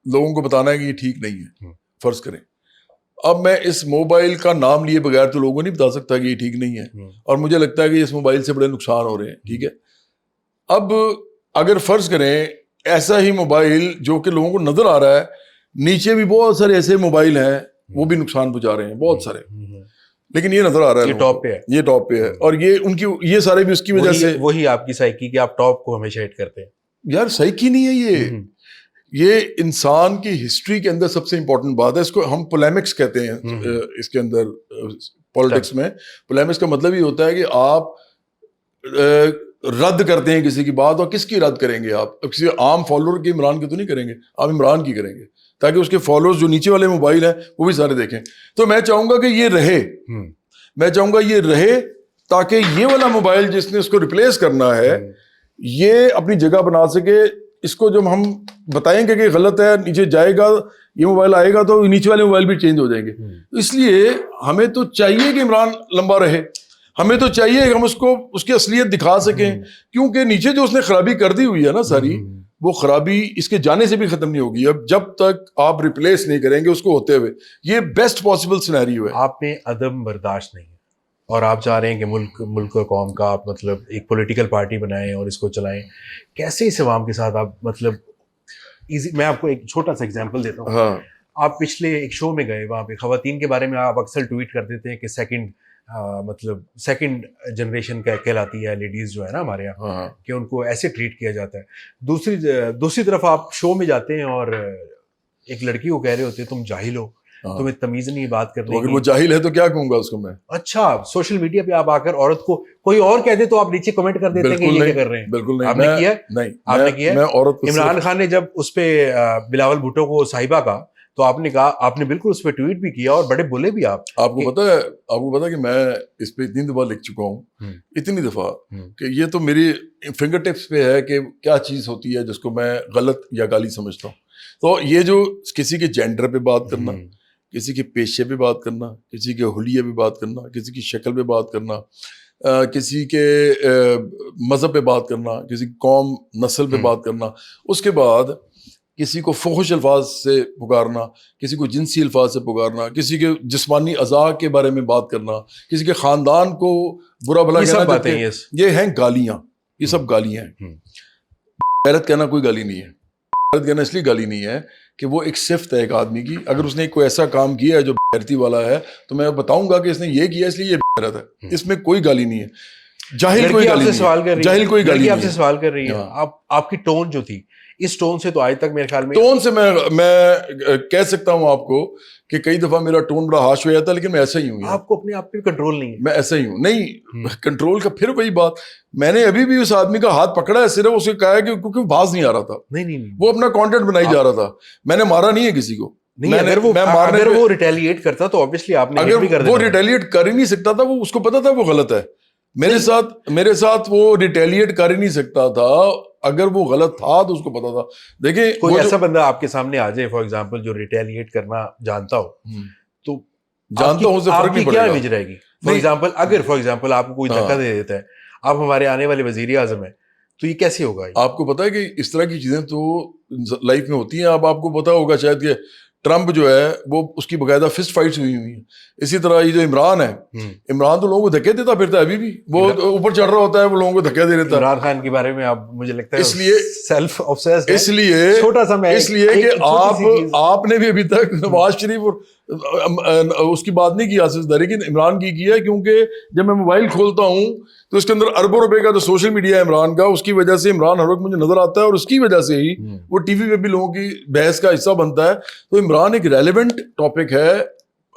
لوگوں کو بتانا ہے کہ یہ ٹھیک نہیں ہے, فرض کریں. اب میں اس موبائل کا نام لیے بغیر تو لوگوں کو نہیں بتا سکتا کہ یہ ٹھیک نہیں ہے, اور مجھے لگتا ہے کہ اس موبائل سے بڑے نقصان ہو رہے ہیں, ٹھیک ہے. اب اگر فرض کریں ایسا ہی موبائل جو کہ لوگوں کو نظر آ رہا ہے, نیچے بھی بہت سارے ایسے موبائل ہیں وہ بھی نقصان پہنچا رہے ہیں بہت سارے, لیکن یہ نظر آ رہا ہے یہ ٹاپ پہ ہے, یہ ٹاپ پہ ہے, اور یہ ان کی یہ سارے بھی اس کی وجہ سے وہی آپ کی سائیکی کہ آپ ٹاپ کو ہمیشہ ہٹ کرتے ہیں. یار سائیکی نہیں ہے یہ انسان کی ہسٹری کے اندر سب سے امپورٹنٹ بات ہے. اس کو ہم پولیمکس کہتے ہیں, اس کے اندر پالیٹکس میں پولیمکس کا مطلب یہ ہوتا ہے کہ آپ رد کرتے ہیں کسی کی بات, اور کس کی رد کریں گے آپ؟ کسی عام فالوور کی, عمران کی تو نہیں کریں گے, آپ عمران کی کریں گے تاکہ اس کے فالوورز جو نیچے والے موبائل ہیں وہ بھی سارے دیکھیں. تو میں چاہوں گا کہ یہ رہے, میں چاہوں گا یہ رہے تاکہ یہ والا موبائل جس نے اس کو ریپلیس کرنا ہے یہ اپنی جگہ بنا سکے. اس کو جب ہم بتائیں گے کہ غلط ہے, نیچے جائے گا, یہ موبائل آئے گا تو نیچے والے موبائل بھی چینج ہو جائیں گے. اس لیے ہمیں تو چاہیے کہ عمران لمبا رہے, ہمیں تو چاہیے کہ ہم اس کو اس کی اصلیت دکھا سکیں, کیونکہ نیچے جو اس نے خرابی کر دی ہوئی ہے نا ساری, وہ خرابی اس کے جانے سے بھی ختم نہیں ہوگی اب جب تک آپ ریپلیس نہیں کریں گے اس کو ہوتے ہوئے. یہ بیسٹ پاسبل سینیریو ہے. آپ میں عدم برداشت نہیں ہے اور آپ چاہ رہے ہیں کہ ملک اور قوم کا آپ مطلب ایک پولیٹیکل پارٹی بنائیں اور اس کو چلائیں. کیسے اس عوام کے ساتھ آپ مطلب ایزی, میں آپ کو ایک چھوٹا سا ایگزامپل دیتا ہوں. ہاں آپ پچھلے ایک شو میں گئے, وہاں پہ خواتین کے بارے میں آپ اکثر ٹویٹ کرتے تھے کہ سیکنڈ جنریشن کا کہلاتی ہے لیڈیز جو ہے نا ہمارے یہاں, کہ ان کو ایسے ٹریٹ کیا جاتا ہے. دوسری طرف آپ شو میں جاتے ہیں اور ایک لڑکی کو کہہ رہے ہوتے ہیں تم جاہل ہو, تمہیں تمیز نہیں بات کرنے کی. اگر وہ جاہل ہے تو کیا کہوں گا اس کو میں؟ اچھا سوشل میڈیا پہ آپ آ کر عورت کو کوئی اور کہہ دے تو آپ نیچے کمنٹ کر دیتے ہیں کہ یہ کیا کر رہے ہیں. بالکل نہیں. آپ نے کیا؟ نہیں آپ نے کیا. عمران خان نے جب اس پہ بلاول بھٹو کو صاحبہ کا, تو آپ نے کہا, آپ نے بالکل اس پہ ٹویٹ بھی کیا اور بڑے بولے بھی. آپ کو پتا ہے کہ میں اس پہ اتنی دفعہ لکھ چکا ہوں, اتنی دفعہ کہ یہ تو میری فنگر ٹپس پہ ہے کہ کیا چیز ہوتی ہے جس کو میں غلط یا گالی سمجھتا ہوں. تو یہ جو کسی کے جینڈر پہ بات کرنا, کسی کے پیشے پہ بات کرنا, کسی کے حلیے پہ بات کرنا, کسی کی شکل پہ بات کرنا, کسی کے مذہب پہ بات کرنا, کسی قوم نسل پہ بات کرنا, اس کے بعد کسی کو فحش الفاظ سے پکارنا, کسی کو جنسی الفاظ سے پکارنا, کسی کے جسمانی اعضاء کے بارے میں بات کرنا, کسی کے خاندان کو برا بھلا کہنا, یہ ہیں گالیاں. یہ سب گالیاں ہیں. غیرت کہنا کوئی گالی نہیں ہے. غیرت کہنا اس لیے گالی نہیں ہے کہ وہ ایک صفت ہے ایک آدمی کی. اگر اس نے کوئی ایسا کام کیا ہے جو غیرتی والا ہے تو میں بتاؤں گا کہ اس نے یہ کیا اس لیے یہ غیرت ہے. اس میں کوئی گالی نہیں ہے. جاہل کوئی گالی نہیں ہے. جاہل کوئی گالی نہیں ہے. آپ سے سوال کر رہی ہے, آپ کی ٹون جو تھی, اس ٹون سے تو آج تک میرے خیال میں ٹون سے میں کہہ سکتا ہوں آپ کو کہ کئی دفعہ میرا ٹون بڑا ہارش ہو جاتا ہے, لیکن میں ایسا ہی ہوں. آپ کو اپنے آپ پہ کنٹرول نہیں ہے. میں ایسا ہی ہوں. نہیں کنٹرول کا پھر وہی بات, میں نے ابھی بھی اس آدمی کا ہاتھ پکڑا ہے, صرف اسے کہا ہے کہ کیونکہ باز نہیں آ رہا تھا. نہیں وہ اپنا کانٹینٹ بنائی جا رہا تھا. میں نے مارا نہیں ہے کسی کو. اگر وہ ریٹیلیٹ کرتا تو obviously آپ نے hit بھی کر دینا. وہ ریٹیلیٹ کر ہی نہیں سکتا تھا, وہ اس کو پتا تھا وہ غلط ہے. میرے ساتھ وہ ریٹیلیٹ کر ہی نہیں سکتا تھا. اگر وہ غلط تھا تو اس کو پتا تھا. دیکھیں کوئی ایسا بندہ آپ کے سامنے آ جائے فار ایگزامپل جو ریٹیلیٹ کرنا جانتا ہو, تو جانتا ہوں, آپ کی کیا امیج رہے گی؟ فار ایگزامپل آپ کو کوئی دھکا دے دیتا ہے, آپ ہمارے آنے والے وزیر اعظم ہیں, تو یہ کیسے ہوگا؟ آپ کو پتا ہے کہ اس طرح کی چیزیں تو لائف میں ہوتی ہیں. اب آپ کو پتا ہوگا شاید کہ ٹرمپ جو ہے وہ اس کی باقاعدہ فسٹ فائٹس ہوئی ہیں. اسی طرح یہ جو عمران ہے, عمران تو لوگوں کو دھکے دیتا پھرتا ہے ابھی بھی. وہ اوپر چڑھ رہا ہوتا ہے, وہ لوگوں کو دھکے دے دیتا ہے. عمران خان کے بارے میں آپ مجھے لگتا ہے اس لیے سیلف اوبسیسڈ ہے. اس لیے کہ آپ نے بھی ابھی تک نواز شریف اور اس کی بات نہیں کی آصف زرداری, لیکن عمران کی ہے. کیونکہ جب میں موبائل کھولتا ہوں تو اس کے اندر اربوں روپے کا جو سوشل میڈیا ہے عمران کا, اس کی وجہ سے عمران ہر وقت مجھے نظر آتا ہے, اور اس کی وجہ سے ہی وہ ٹی وی پہ بھی لوگوں کی بحث کا حصہ بنتا ہے. تو عمران ایک ریلیونٹ ٹاپک ہے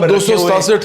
267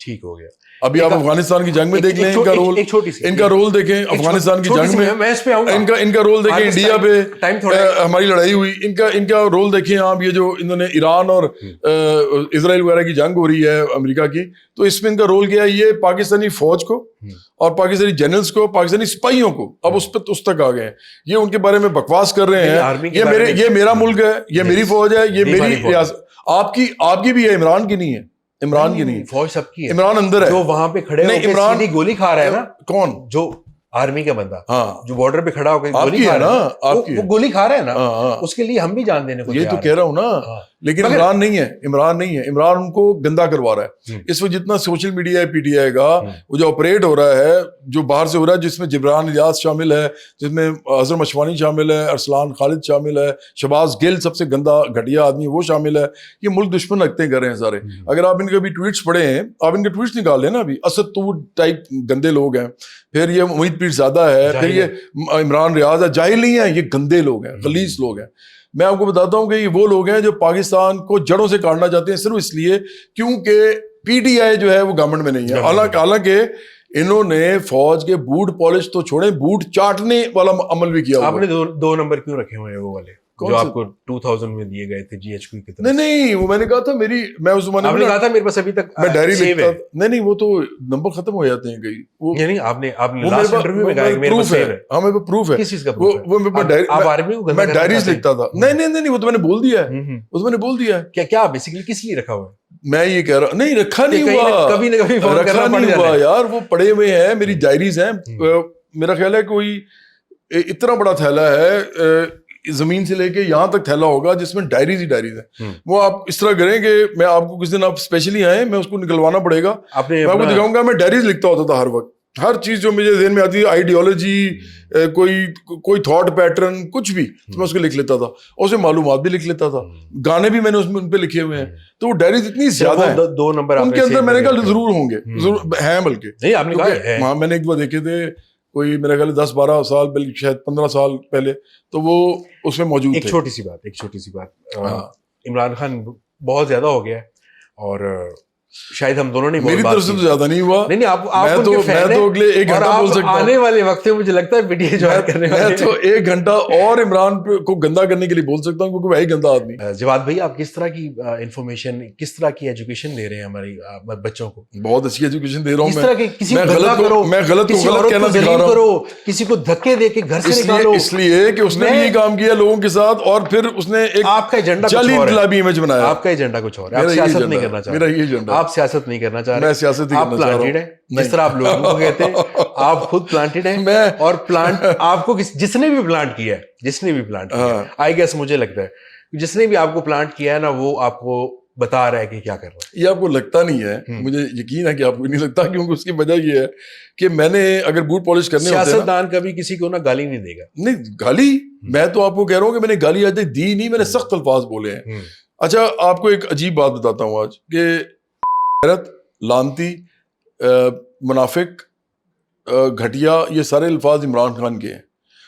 ٹھیک ہو گیا. ابھی آپ افغانستان کی جنگ میں دیکھ لیں ان کا رول, ایک چھوٹی سی ان کا رول دیکھیں افغانستان کی جنگ میں اس پہ آؤں گا, ان کا رول دیکھیں انڈیا پہ ہماری لڑائی ہوئی, ان کا رول دیکھیں آپ, یہ جو انہوں نے ایران اور اسرائیل وغیرہ کی جنگ ہو رہی ہے امریکہ کی, تو اس میں ان کا رول کیا ہے, یہ پاکستانی فوج کو اور پاکستانی جنرلز کو, پاکستانی سپاہیوں کو اب اس تک آ گئے ہیں, یہ ان کے بارے میں بکواس کر رہے ہیں, یہ میرا ملک ہے, یہ میری فوج ہے, یہ میری ریاست, آپ کی بھی ہے, عمران کی نہیں ہے, عمران کی نہیں, فوج سب کی ہے, عمران اندر ہے, جو وہاں پہ کھڑے ہو کے سیدھی گولی کھا رہا ہے نا, کون, جو آرمی کا بندہ ہاں جو بارڈر پہ کھڑا ہو کے گولی کھا رہا ہے, وہ گولی کھا رہا ہے نا, اس کے لیے ہم بھی جان دینے کو یہ تو کہہ رہا ہوں نا, لیکن عمران نہیں ہے, عمران ان کو گندا کروا رہا ہے. اس وقت جتنا سوشل میڈیا ہے پی ٹی آئی کا, وہ جو آپریٹ ہو رہا ہے, جو باہر سے ہو رہا ہے, جس میں جبران الیاس شامل ہے, جس میں اظہر مشوانی شامل ہے, ارسلان خالد شامل ہے, شہباز گل سب سے گندا گھٹیا آدمی وہ شامل ہے, یہ ملک دشمن رکھتے کر رہے ہیں سارے. اگر آپ ان کے بھی ٹویٹس پڑھے ہیں, آپ ان کے ٹویٹس نکال لیں نا, ابھی اسد تو ٹائپ گندے لوگ ہیں, پھر یہ امید پیر زادہ ہے, پھر یہ عمران ریاض ہے, جاہل نہیں ہے, یہ گندے لوگ ہیں, خلیص لوگ ہیں. میں آپ کو بتاتا ہوں کہ یہ وہ لوگ ہیں جو پاکستان کو جڑوں سے کاٹنا چاہتے ہیں, صرف اس لیے کیونکہ پی ٹی آئی جو ہے وہ گورنمنٹ میں نہیں ہے. حالانکہ انہوں نے فوج کے بوٹ پالش تو چھوڑے, بوٹ چاٹنے والا عمل بھی کیا. آپ نے 2 نمبر کیوں رکھے ہوئے ہیں وہ والے جو آپ کو 2000 میں دیے گئے تھے جی ایچ کی طرف؟ نہیں وہ میں نے کہا تھا, میں اس زمانے میں کہا تھا میرے پاس ابھی تک میں ڈائری لکھتا, نہیں وہ تو نمبر ختم ہو جاتے ہیں کئی, وہ نہیں آپ نے لاسٹ انٹرویو میں کہا کہ میرے پاس سیو ہے. ہاں میرے پاس پروف ہے. کس چیز کا پروف ہے؟ آپ آرمی کو میں ڈائریز لکھتا تھا. نہیں وہ تو میں نے بول دیا ہے, وہ تو میں نے بول دیا ہے. کیا بیسیکلی کس لیے رکھا ہوا ہے؟ میں یہ کہہ رہا, نہیں رکھا نہیں ہوا, کبھی نہ کبھی رکھا نہیں ہوا یار, وہ پڑے ہوئے ہیں, میری ڈائریز ہیں. میرا خیال ہے کوئی اتنا بڑا تھیلا ہے زمین سے لے کے یہاں تک تھیلا ہوگا جس میں ڈائریز ہی ڈائریز ہیں. وہ آپ اس طرح کریں کہ میں آپ کو کس دن آپ اسپیشلی آئیں, میں اس کو نکلوانا پڑے گا, میں آپ کو دکھاؤں گا. میں ڈائریز لکھتا ہوتا تھا ہر وقت, ہر چیز جو مجھے ذہن میں آتی ہے, آئیڈیالوجی, کوئی تھاٹ پیٹرن, کچھ بھی میں اس کو لکھ لیتا تھا, اور اسے معلومات بھی لکھ لیتا تھا, گانے بھی میں نے اس میں ان پہ لکھے ہوئے ہیں. تو وہ ڈائریز اتنی زیادہ ہیں, 2 نمبر ان کے اندر میں نے کہا ضرور ہوں گے, ضرور ہیں, بلکہ آپ نے کہا ہاں میں نے ایک بار دیکھے تھے, کوئی میرا خیال 10-12 سال بلکہ شاید 15 سال پہلے, تو وہ اس میں موجود تھے. ایک چھوٹی سی بات, عمران خان بہت زیادہ ہو گیا ہے, اور شاید ہم دونوں نے میری طرف سے تو زیادہ نہیں ہوا. نہیں آپ میں تو اگلے 1 گھنٹہ بول سکتا ہوں, آنے والے وقت میں مجھے لگتا ہے پی کرنے والے, میں تو 1 گھنٹہ اور عمران کو گندا کرنے کے لیے بول سکتا ہوں, کیونکہ وہی گندا آدمی. جواد بھائی آپ کس طرح کی انفارمیشن, کس طرح کی ایجوکیشن دے رہے ہیں ہماری بچوں کو؟ بہت اچھی ایجوکیشن دے رہا ہوں میں. میں غلط کو غلط کہنا سکھا رہا ہوں, کسی کو دھکے دے کے گھر سے نکالو, اس لیے کہ اس نے بھی یہ کام کیا لوگوں کے ساتھ, اور پھر اس نے ایک آپ کا ایجنڈا جعلی انقلابی امیج بنایا. آپ کا ایجنڈا کچھ اور ہے, آپ سیاست نہیں کرنا چاہ رہے. میرا یہ ایجنڈا, آپ سیاست نہیں کرنا چاہ رہے, میں سیاست ہی آپ پلانٹڈ ہیں, جس طرح آپ لوگوں کو کہتے ہیں, آپ خود پلانٹڈ ہیں. اور پلانٹ آپ کو جس نے بھی پلانٹ کیا ہے, آئی گیس مجھے لگتا ہے جس نے بھی آپ کو پلانٹ کیا ہے نا, وہ آپ کو بتا رہا ہے کہ کیا کر رہا ہے. یہ آپ کو لگتا نہیں ہے, مجھے یقین ہے کہ آپ کو نہیں لگتا, کیونکہ اس کی وجہ یہ ہے کہ میں نے اگر بوٹ پالش کرنے ہوتے ہیں, سیاستدان کبھی کسی کو نا گالی نہیں دے گا. نہیں گالی, میں تو آپ کو کہہ رہا ہوں کہ میں نے گالی آج تک دی نہیں, میں نے سخت الفاظ بولے ہیں. اچھا آپ کو ایک عجیب بات بتاتا ہوں آج, کہ غیرت, لانتی, منافق, گھٹیا, یہ سارے الفاظ عمران خان کے ہیں,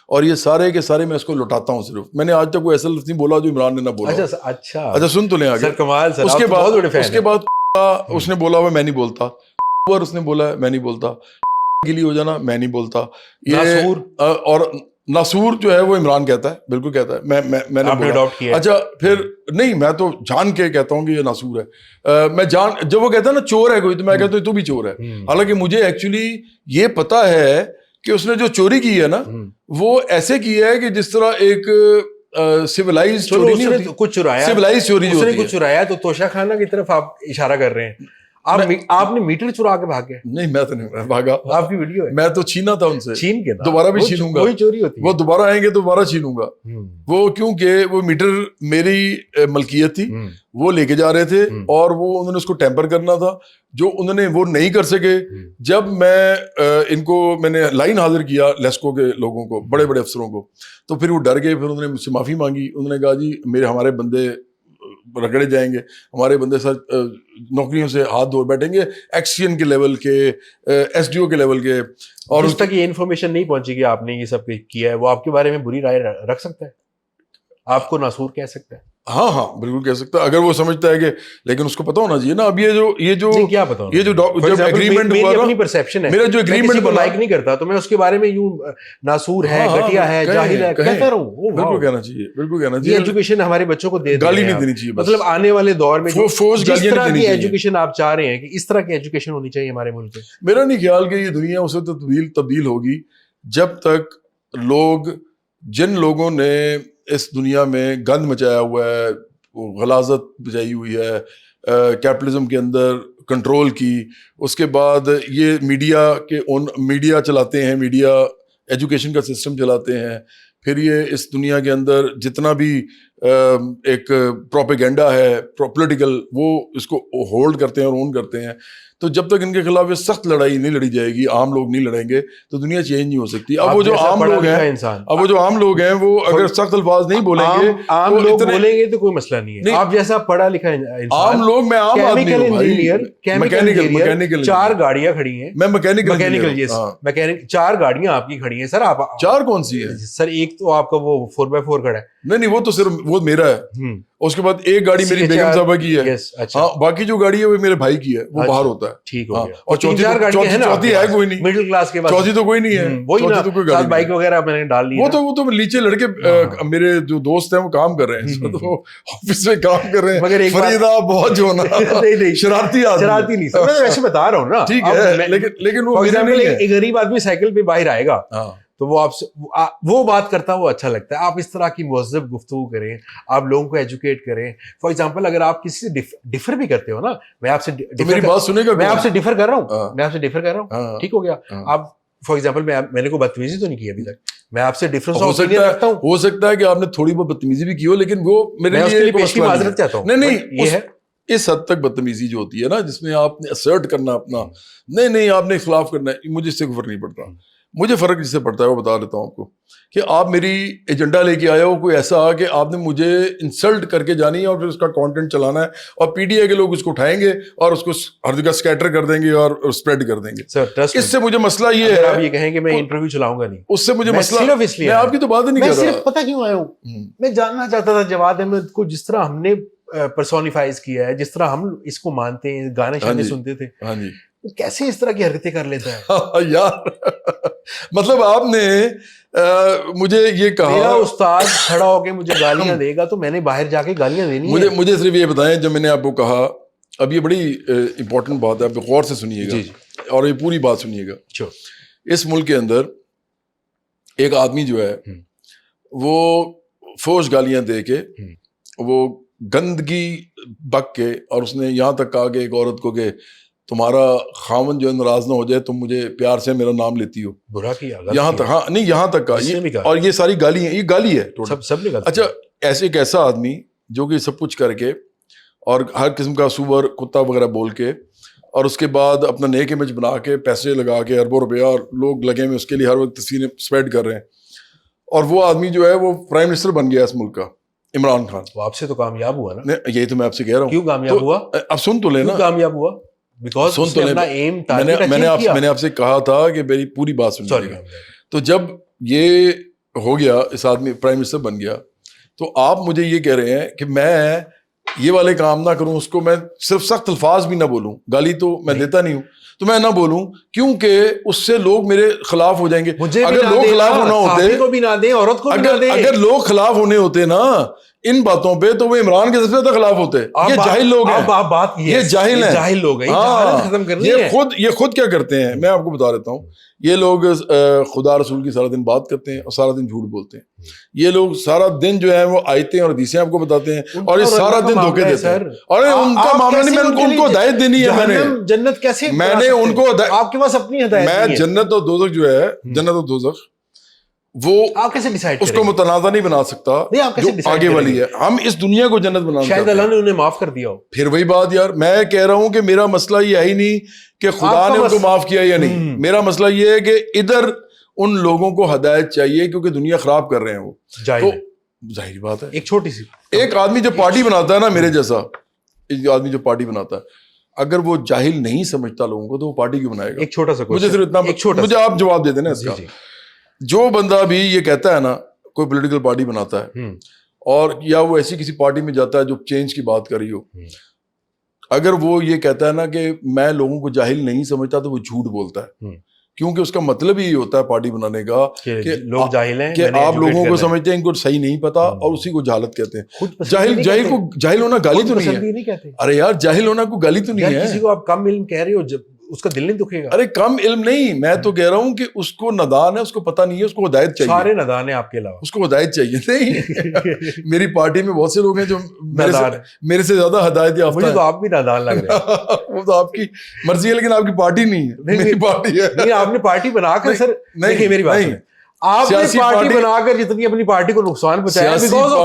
اور یہ سارے کے سارے میں اس کو لوٹاتا ہوں. صرف میں نے آج تک کوئی ایسا لفظ نہیں بولا جو عمران نے نہ بولا. اچھا سن تو لیں آگے. اس کے بعد اس نے بولا ہوا میں نہیں بولتا, اس نے بولا ہے میں نہیں بولتا, گلی ہو جانا میں نہیں بولتا, یہ اور ناسور جو ہے وہ عمران کہتا ہے, بالکل کہتا ہے, میں نے بولا. اچھا پھر نہیں, میں تو جان کے کہتا ہوں کہ یہ ناسور ہے. میں جان, جب وہ کہتا ہے نا چور ہے کوئی, تو میں کہتا ہوں تو بھی چور ہے. حالانکہ مجھے ایکچولی یہ پتا ہے کہ اس نے جو چوری کی ہے نا, وہ ایسے کی ہے کہ جس طرح ایک سیولائز چوری نہیں ہوتی, کچھ چرایا, سیولائز چوری جو ہوتی ہے. کچھ چرایا تو توشہ خانہ کی طرف آپ اشارہ کر رہے ہیں. آپ نے میٹر چرا کے بھاگ گئے؟ نہیں میں تو نہیں بھاگا, آپ کی ویڈیو ہے. میں تو چھینا تھا ان سے, چھین کے دوبارہ بھی چھینوں گا. وہی چوری ہوتی ہے, وہ دوبارہ آئیں گے دوبارہ چھینوں گا. وہ کیونکہ وہ میٹر میری ملکیت تھی, وہ لے کے جا رہے تھے, اور وہ انہوں نے اس کو ٹیمپر کرنا تھا, جو انہوں نے وہ نہیں کر سکے. جب میں میں نے لائن حاضر کیا لیسکو کے لوگوں کو, بڑے بڑے افسروں کو, تو پھر وہ ڈر گئے. پھر انہوں نے مجھ سے معافی مانگی. انہوں نے کہا جی ہمارے بندے رگڑے جائیں گے, ہمارے بندے سر نوکریوں سے ہاتھ دھو بیٹھیں گے, ایکسین کے لیول کے, ایس ڈی او کے لیول کے. اور اس تک یہ انفارمیشن نہیں پہنچی کہ آپ نے یہ سب کیا ہے, وہ آپ کے بارے میں بری رائے رکھ سکتا ہے, آپ کو ناسور کہہ سکتا ہے. ہاں ہاں بالکل کہہ سکتا ہے اگر وہ سمجھتا ہے کہ, لیکن اس کو پتا ہونا چاہیے نا. اب یہ جو کیا پتا یہ جو جب ایگریمنٹ ہوا اپنی پرسپشن ہے, میرا جو ایگریمنٹ کو لائک نہیں کرتا تو میں اس کے بارے میں یوں ناسور ہے, گھٹیا ہے, جاہل ہے کہتا رہوں. بالکل کہنا چاہیے, بالکل کہنا چاہیے. یہ ایجوکیشن ہمارے بچوں کو دے گالی نہیں دینی چاہیے, مطلب آنے والے دور میں جس طرح کی ایجوکیشن آپ چاہ رہے ہیں کہ اس طرح کی ایجوکیشن ہونی چاہیے ہمارے ملک میں. میرا نہیں خیال کہ یہ دنیا اس وقت تبدیل ہوگی جب تک لوگ, جن لوگوں نے اس دنیا میں گند مچایا ہوا ہے, غلاظت بچائی ہوئی ہے, کیپٹلزم کے اندر کنٹرول کی, اس کے بعد یہ میڈیا چلاتے ہیں, میڈیا ایجوکیشن کا سسٹم چلاتے ہیں, پھر یہ اس دنیا کے اندر جتنا بھی ایک پروپیگنڈا ہے پولیٹیکل, وہ اس کو ہولڈ کرتے ہیں اور اون کرتے ہیں. تو جب تک ان کے خلاف یہ سخت لڑائی نہیں لڑی جائے گی, عام لوگ نہیں لڑیں گے, تو دنیا چینج نہیں ہو سکتی. اب وہ جو عام لوگ ہیں وہ اگر سخت الفاظ نہیں بولیں گے, عام لوگ بولیں گے تو کوئی مسئلہ نہیں ہے. آپ جیسا پڑھا لکھا عام لوگ, میں عام آدمی ہوں, میکینیکل 4 گاڑیاں کھڑی ہیں, میں میکینیکل 4 گاڑیاں آپ کی کھڑی ہیں سر. آپ 4 کون سی ہے سر؟ ایک تو آپ کا وہ 4x4 کھڑا ہے. نہیں وہ تو صرف وہ میرا ہے. اس کے بعد ایک گاڑی میری بیگم صاحبہ کی ہے, ہاں باقی جو گاڑی ہے وہ میرے بھائی کی ہے, وہ باہر ہوتا ہے. ٹھیک ہو گیا. اور چوتھی ہے کوئی نہیں, مڈل کلاس کے بعد چوتھی تو کوئی نہیں ہے. وہی نا بائک وغیرہ میں نے ڈال لی. وہ تو نیچے لڑکے میرے جو دوست ہیں وہ کام کر رہے ہیں, وہ آفس میں کام کر رہے ہیں. مگر فریدہ بہت جو نا شرارتی نہیں سر, میں ویسے بتا رہا ہوں نا. ٹھیک ہے, لیکن وہ ایک غریب آدمی سائیکل پہ باہر آئے گا تو وہ آپ سے وہ بات کرتا ہے, وہ اچھا لگتا ہے. آپ اس طرح کی مہذب گفتگو کریں, آپ لوگوں کو ایجوکیٹ کریں. فار ایگزامپل اگر آپ کسی سے ڈفر بھی کرتے ہو نا, میں آپ سے میری بات سنے گا, میں آپ سے ڈفر کر رہا ہوں, ٹھیک ہو گیا. آپ فار ایگزامپل میں نے کوئی بدتمیزی تو نہیں کی ابھی تک, میں آپ سے ڈفرینس آف اوپینین رکھتا ہوں. ہو سکتا ہے کہ آپ نے تھوڑی بہت بدتمیزی بھی کی ہو, لیکن وہ میرے لیے پیشگی معذرت چاہتا ہوں. نہیں یہ ہے اس حد تک بدتمیزی جو ہوتی ہے نا, جس میں آپ نے اسرٹ کرنا اپنا, نہیں آپ نے اختلاف کرنا ہے, مجھے اس سے فرق نہیں پڑتا. مجھے فرق جس سے پڑتا ہے وہ بتا دیتا ہوں آپ کو, کہ آپ میری ایجنڈا لے کے آئے ہو کوئی ایسا کہ آپ نے مجھے انسلٹ کر کے جانی ہے اور پھر اس کا کانٹینٹ چلانا ہے, اور پی ٹی آئی کے لوگ اس کو اٹھائیں گے اور اس کو ہر جگہ اسکیٹر کر دیں گے اور اسپریڈ کر دیں گے. اس سے مجھے مسئلہ یہ ہے, آپ یہ کہیں کہ میں انٹرویو چلاؤں گا نہیں, اس سے مجھے مسئلہ صرف اس لیے, میں آپ کی تو بات ہی نہیں کر رہا. پتہ کیوں آیا ہوں, میں جاننا چاہتا تھا جواد احمد کو جس طرح ہم نے پرسونیفائز کیا ہے, جس طرح ہم اس کو مانتے ہیں, گانے شانے سنتے تھے, کیسے اس طرح کی حرکتیں کر لیتا ہے یار. مطلب آپ نے مجھے یہ کہا, میرا استاد کھڑا ہو کے مجھے گالیاں دے گا تو میں نے باہر جا کے گالیاں دینی ہیں. مجھے صرف یہ بتائیں, جب میں نے آپ کو کہا, اب یہ بڑی امپورٹنٹ بات ہے, آپ غور سے سنیے گا اور یہ پوری بات سنیے گا. اس ملک کے اندر ایک آدمی جو ہے وہ فوش گالیاں دے کے, وہ گندگی بک کے, اور اس نے یہاں تک کہا کہ ایک عورت کو کہ تمہارا خاوند جو ہے ناراض نہ ہو جائے, تم مجھے پیار سے میرا نام لیتی ہو. برا کیا, یہاں تک, ہاں نہیں یہاں تک کہا, اور یہ ساری گالی ہیں, یہ گالی ہے سب نے. اچھا ایسے ایک ایسا آدمی جو کہ سب کچھ کر کے اور ہر قسم کا سور کتا وغیرہ بول کے, اور اس کے بعد اپنا نیک امیج بنا کے, پیسے لگا کے, اربوں روپیہ, اور لوگ لگے ہوئے اس کے لیے ہر وقت تصویریں اسپریڈ کر رہے ہیں, اور وہ آدمی جو ہے وہ پرائم منسٹر بن گیا اس ملک کا, عمران خان. وہ آپ سے تو کامیاب ہوا نا. یہی تو میں آپ سے کہہ رہا ہوں. کیوں کامیاب ہوا؟ اب سن تو لینا. کامیاب ہوا سن تو میں نے آپ سے کہا تھا کہ میری پوری بات سنیے گا. تو جب یہ ہو گیا, اس آدمی پرائم منسٹر بن گیا, تو آپ مجھے یہ کہہ رہے ہیں کہ میں یہ والے کام نہ کروں, اس کو میں صرف سخت الفاظ بھی نہ بولوں, گالی تو میں دیتا نہیں ہوں, تو میں نہ بولوں کیونکہ اس سے لوگ میرے خلاف ہو جائیں گے. اگر لوگ خلاف ہونا ہوتے, اگر لوگ خلاف ہونے ہوتے نا ان باتوں پہ, تو وہ عمران کے سب سے زیادہ خلاف ہوتے. یہ جاہل لوگ ہیں, یہ جاہل ہیں, جاہل لوگ ہیں. یہ خود کیا کرتے ہیں, میں آپ کو بتا دیتا ہوں. یہ لوگ خدا رسول کی سارا دن بات کرتے ہیں اور سارا دن جھوٹ بولتے ہیں. یہ لوگ سارا دن جو ہے وہ آیتیں اور حدیثیں آپ کو بتاتے ہیں, اور یہ سارا دن دھوکے دیتے ہیں. اور ان کا معاملہ نہیں, میں ان کو ہدایت دینی ہے. میں نے جنت کیسے, میں نے ان کو, آپ کے پاس اپنی ہدایت, میں جنت اور دوزخ جو ہے, جنت اور دوزخ وہ آپ کیسے ڈیسائیڈ اس کو متنازع نہیں بنا سکتا جو آگے والی ہے. ہم اس دنیا کو جنت بنانا, شاید اللہ نے انہیں معاف کر دیا ہو. پھر وہی بات یار, میں کہہ رہا ہوں کہ میرا مسئلہ یہ ہے ہی نہیں کہ خدا نے ان کو معاف کیا یا نہیں. میرا مسئلہ یہ ہے کہ ادھر ان لوگوں کو ہدایت چاہیے کیونکہ دنیا خراب کر رہے ہیں وہ. تو ظاہری بات ہے, ایک چھوٹی سی, ایک آدمی جو پارٹی بناتا ہے نا میرے جیسا, ایک آدمی جو پارٹی بناتا ہے, اگر وہ جاہل نہیں سمجھتا لوگوں کو تو وہ پارٹی کیوں بنائے گا؟ ایک چھوٹا سا مجھے صرف اتنا, مجھے آپ جواب دے دیں نا اس کا. جو بندہ بھی یہ کہتا ہے نا, کوئی پولیٹیکل پارٹی بناتا ہے اور یا وہ ایسی کسی پارٹی میں جاتا ہے جو چینج کی بات کر رہی ہو, اگر وہ یہ کہتا ہے نا کہ میں لوگوں کو جاہل نہیں سمجھتا تو وہ جھوٹ بولتا ہے, کیونکہ اس کا مطلب ہی ہوتا ہے پارٹی بنانے کا کہ لوگ جاہل ہیں, کہ آپ لوگوں کو سمجھتے ہیں ان کو صحیح نہیں پتا اور اسی کو جہالت کہتے ہیں. جاہل ہونا گالی تو نہیں ہے. ارے یار جاہل ہونا کوئی گالی تو نہیں ہے. کسی کو آپ کم علم کہہ رہے ہو جب اس کا دل نہیں دکھے گا. ارے کم علم نہیں, میں تو کہہ رہا ہوں کہ اس کو نادان ہے, اس کو پتہ نہیں ہے, اس کو ہدایت چاہیے. سارے نادان ہیں آپ کے علاوہ, اس کو ہدایت چاہیے. نہیں میری پارٹی میں بہت سے لوگ ہیں جو میرے سے زیادہ ہدایت یافتہ ہیں. مجھے تو آپ بھی نادان لگ رہے ہیں. وہ تو آپ کی مرضی ہے لیکن آپ کی پارٹی نہیں ہے, میری پارٹی ہے. نہیں آپ نے پارٹی بنا کر سر, دیکھیے میری بات سنیں, آپ نے پارٹی بنا کر جتنی اپنی پارٹی کو نقصان پہنچایا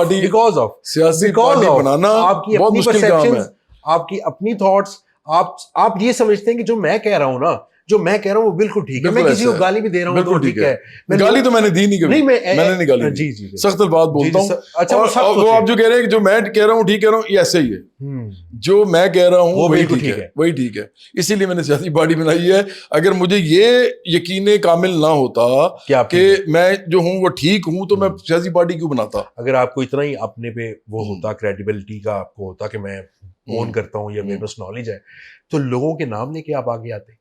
بیکاز آف سیاسی پارٹی بنانا آپ کی بہت اپنی مشکل کام ہے. آپ کی اپنی تھاٹس, آپ یہ سمجھتے ہیں کہ جو میں کہہ رہا ہوں نا, جو میں کہہ رہا ہوں وہ بالکل ٹھیک ہے. میں کسی کو گالی بھی دے رہا ہوں تو ٹھیک ہے. گالی تو میں نے دی نہیں کبھی, میں نے نہیں گالی دی. جی سخت الفاظ بولتا ہوں. اچھا وہ آپ جو کہہ رہے ہیں کہ جو میں کہہ رہا ہوں ٹھیک کہہ رہا ہوں, یہ ایسے ہی ہے. جو میں کہہ رہا ہوں وہی ٹھیک ہے, وہی ٹھیک ہے. اسی لیے میں نے سیاسی پارٹی بنائی ہے. اگر مجھے یہ یقین کامل نہ ہوتا کہ میں جو ہوں وہ ٹھیک ہوں تو میں سیاسی پارٹی کیوں بناتا. اگر آپ کو اتنا ہی اپنے پہ وہ ہوتا, کریڈیبلٹی کا آپ کو ہوتا کہ میں اون کرتا ہوں یا میرے پاس نالج ہے, تو لوگوں کے نام لے کے آپ آگے آتے.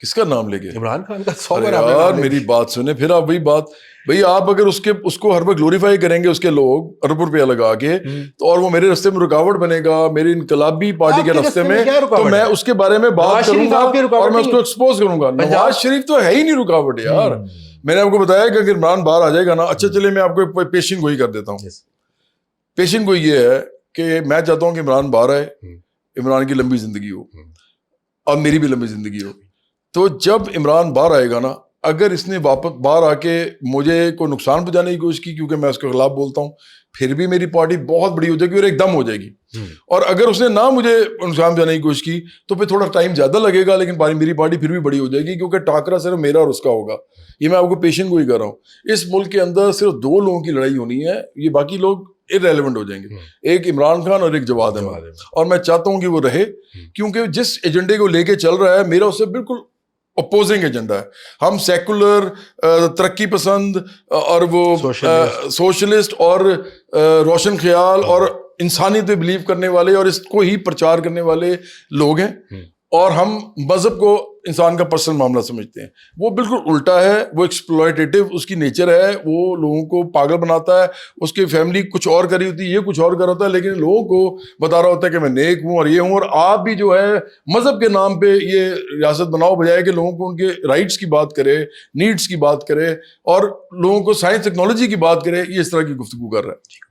کس کا نام لے کے؟ عمران خان کا. 100 یار میری بات سنیں, پھر آپ وہی بات, بھئی آپ اگر اس کو ہر وقت گلوریفائی کریں گے اس کے لوگ ارب روپیہ لگا کے, تو اور وہ میرے راستے میں رکاوٹ بنے گا, میری انقلابی پارٹی کے راستے میں, تو میں اس کے بارے میں بات کروں گا اور میں اس کو ایکسپوز کروں گا. نواز شریف تو ہے ہی نہیں رکاوٹ یار. میں نے آپ کو بتایا کہ اگر عمران باہر آ جائے گا نا, اچھا چلے میں آپ کو پیشن گوئی کر دیتا ہوں. پیشن گوئی یہ ہے کہ میں چاہتا ہوں کہ عمران باہر آئے, عمران کی لمبی زندگی ہو اور میری بھی لمبی زندگی ہو. تو جب عمران باہر آئے گا نا, اگر اس نے واپس باہر آ کے مجھے کوئی نقصان پہنچانے کی کوشش کی کیونکہ میں اس کے خلاف بولتا ہوں, پھر بھی میری پارٹی بہت بڑی ہو جائے گی اور ایک دم ہو جائے گی. اور اگر اس نے نہ مجھے نقصان پہنچانے کی کوشش کی تو پھر تھوڑا ٹائم زیادہ لگے گا, لیکن میری پارٹی پھر بھی بڑی ہو جائے گی, کیونکہ ٹاکرا صرف میرا اور اس کا ہوگا. یہ میں آپ کو پیشن گوئی کر رہا ہوں. اس ملک کے اندر صرف 2 لوگوں کی لڑائی ہونی ہے, یہ باقی لوگ irrelevant ہو جائیں گے. ایک عمران خان اور ایک جواد احمد. اور میں چاہتا ہوں کہ وہ رہے, کیونکہ جس ایجنڈے کو لے کے چل رہا ہے میرا اس سے بالکل اپوزنگ ایجنڈا ہے. ہم سیکولر, ترقی پسند اور وہ سوشلسٹ اور روشن خیال اور انسانیت پہ بلیو کرنے والے اور اس کو ہی پرچار کرنے والے لوگ ہیں, اور ہم مذہب کو انسان کا پرسنل معاملہ سمجھتے ہیں. وہ بالکل الٹا ہے, وہ ایکسپلوئٹیٹو اس کی نیچر ہے, وہ لوگوں کو پاگل بناتا ہے. اس کی فیملی کچھ اور کری ہوتی ہے, یہ کچھ اور کر ہوتا ہے, لیکن لوگوں کو بتا رہا ہوتا ہے کہ میں نیک ہوں اور یہ ہوں. اور آپ بھی جو ہے مذہب کے نام پہ یہ ریاست بناؤ, بجائے کہ لوگوں کو ان کے رائٹس کی بات کرے, نیڈس کی بات کرے اور لوگوں کو سائنس ٹیکنالوجی کی بات کرے. یہ اس طرح کی گفتگو کر رہا ہے.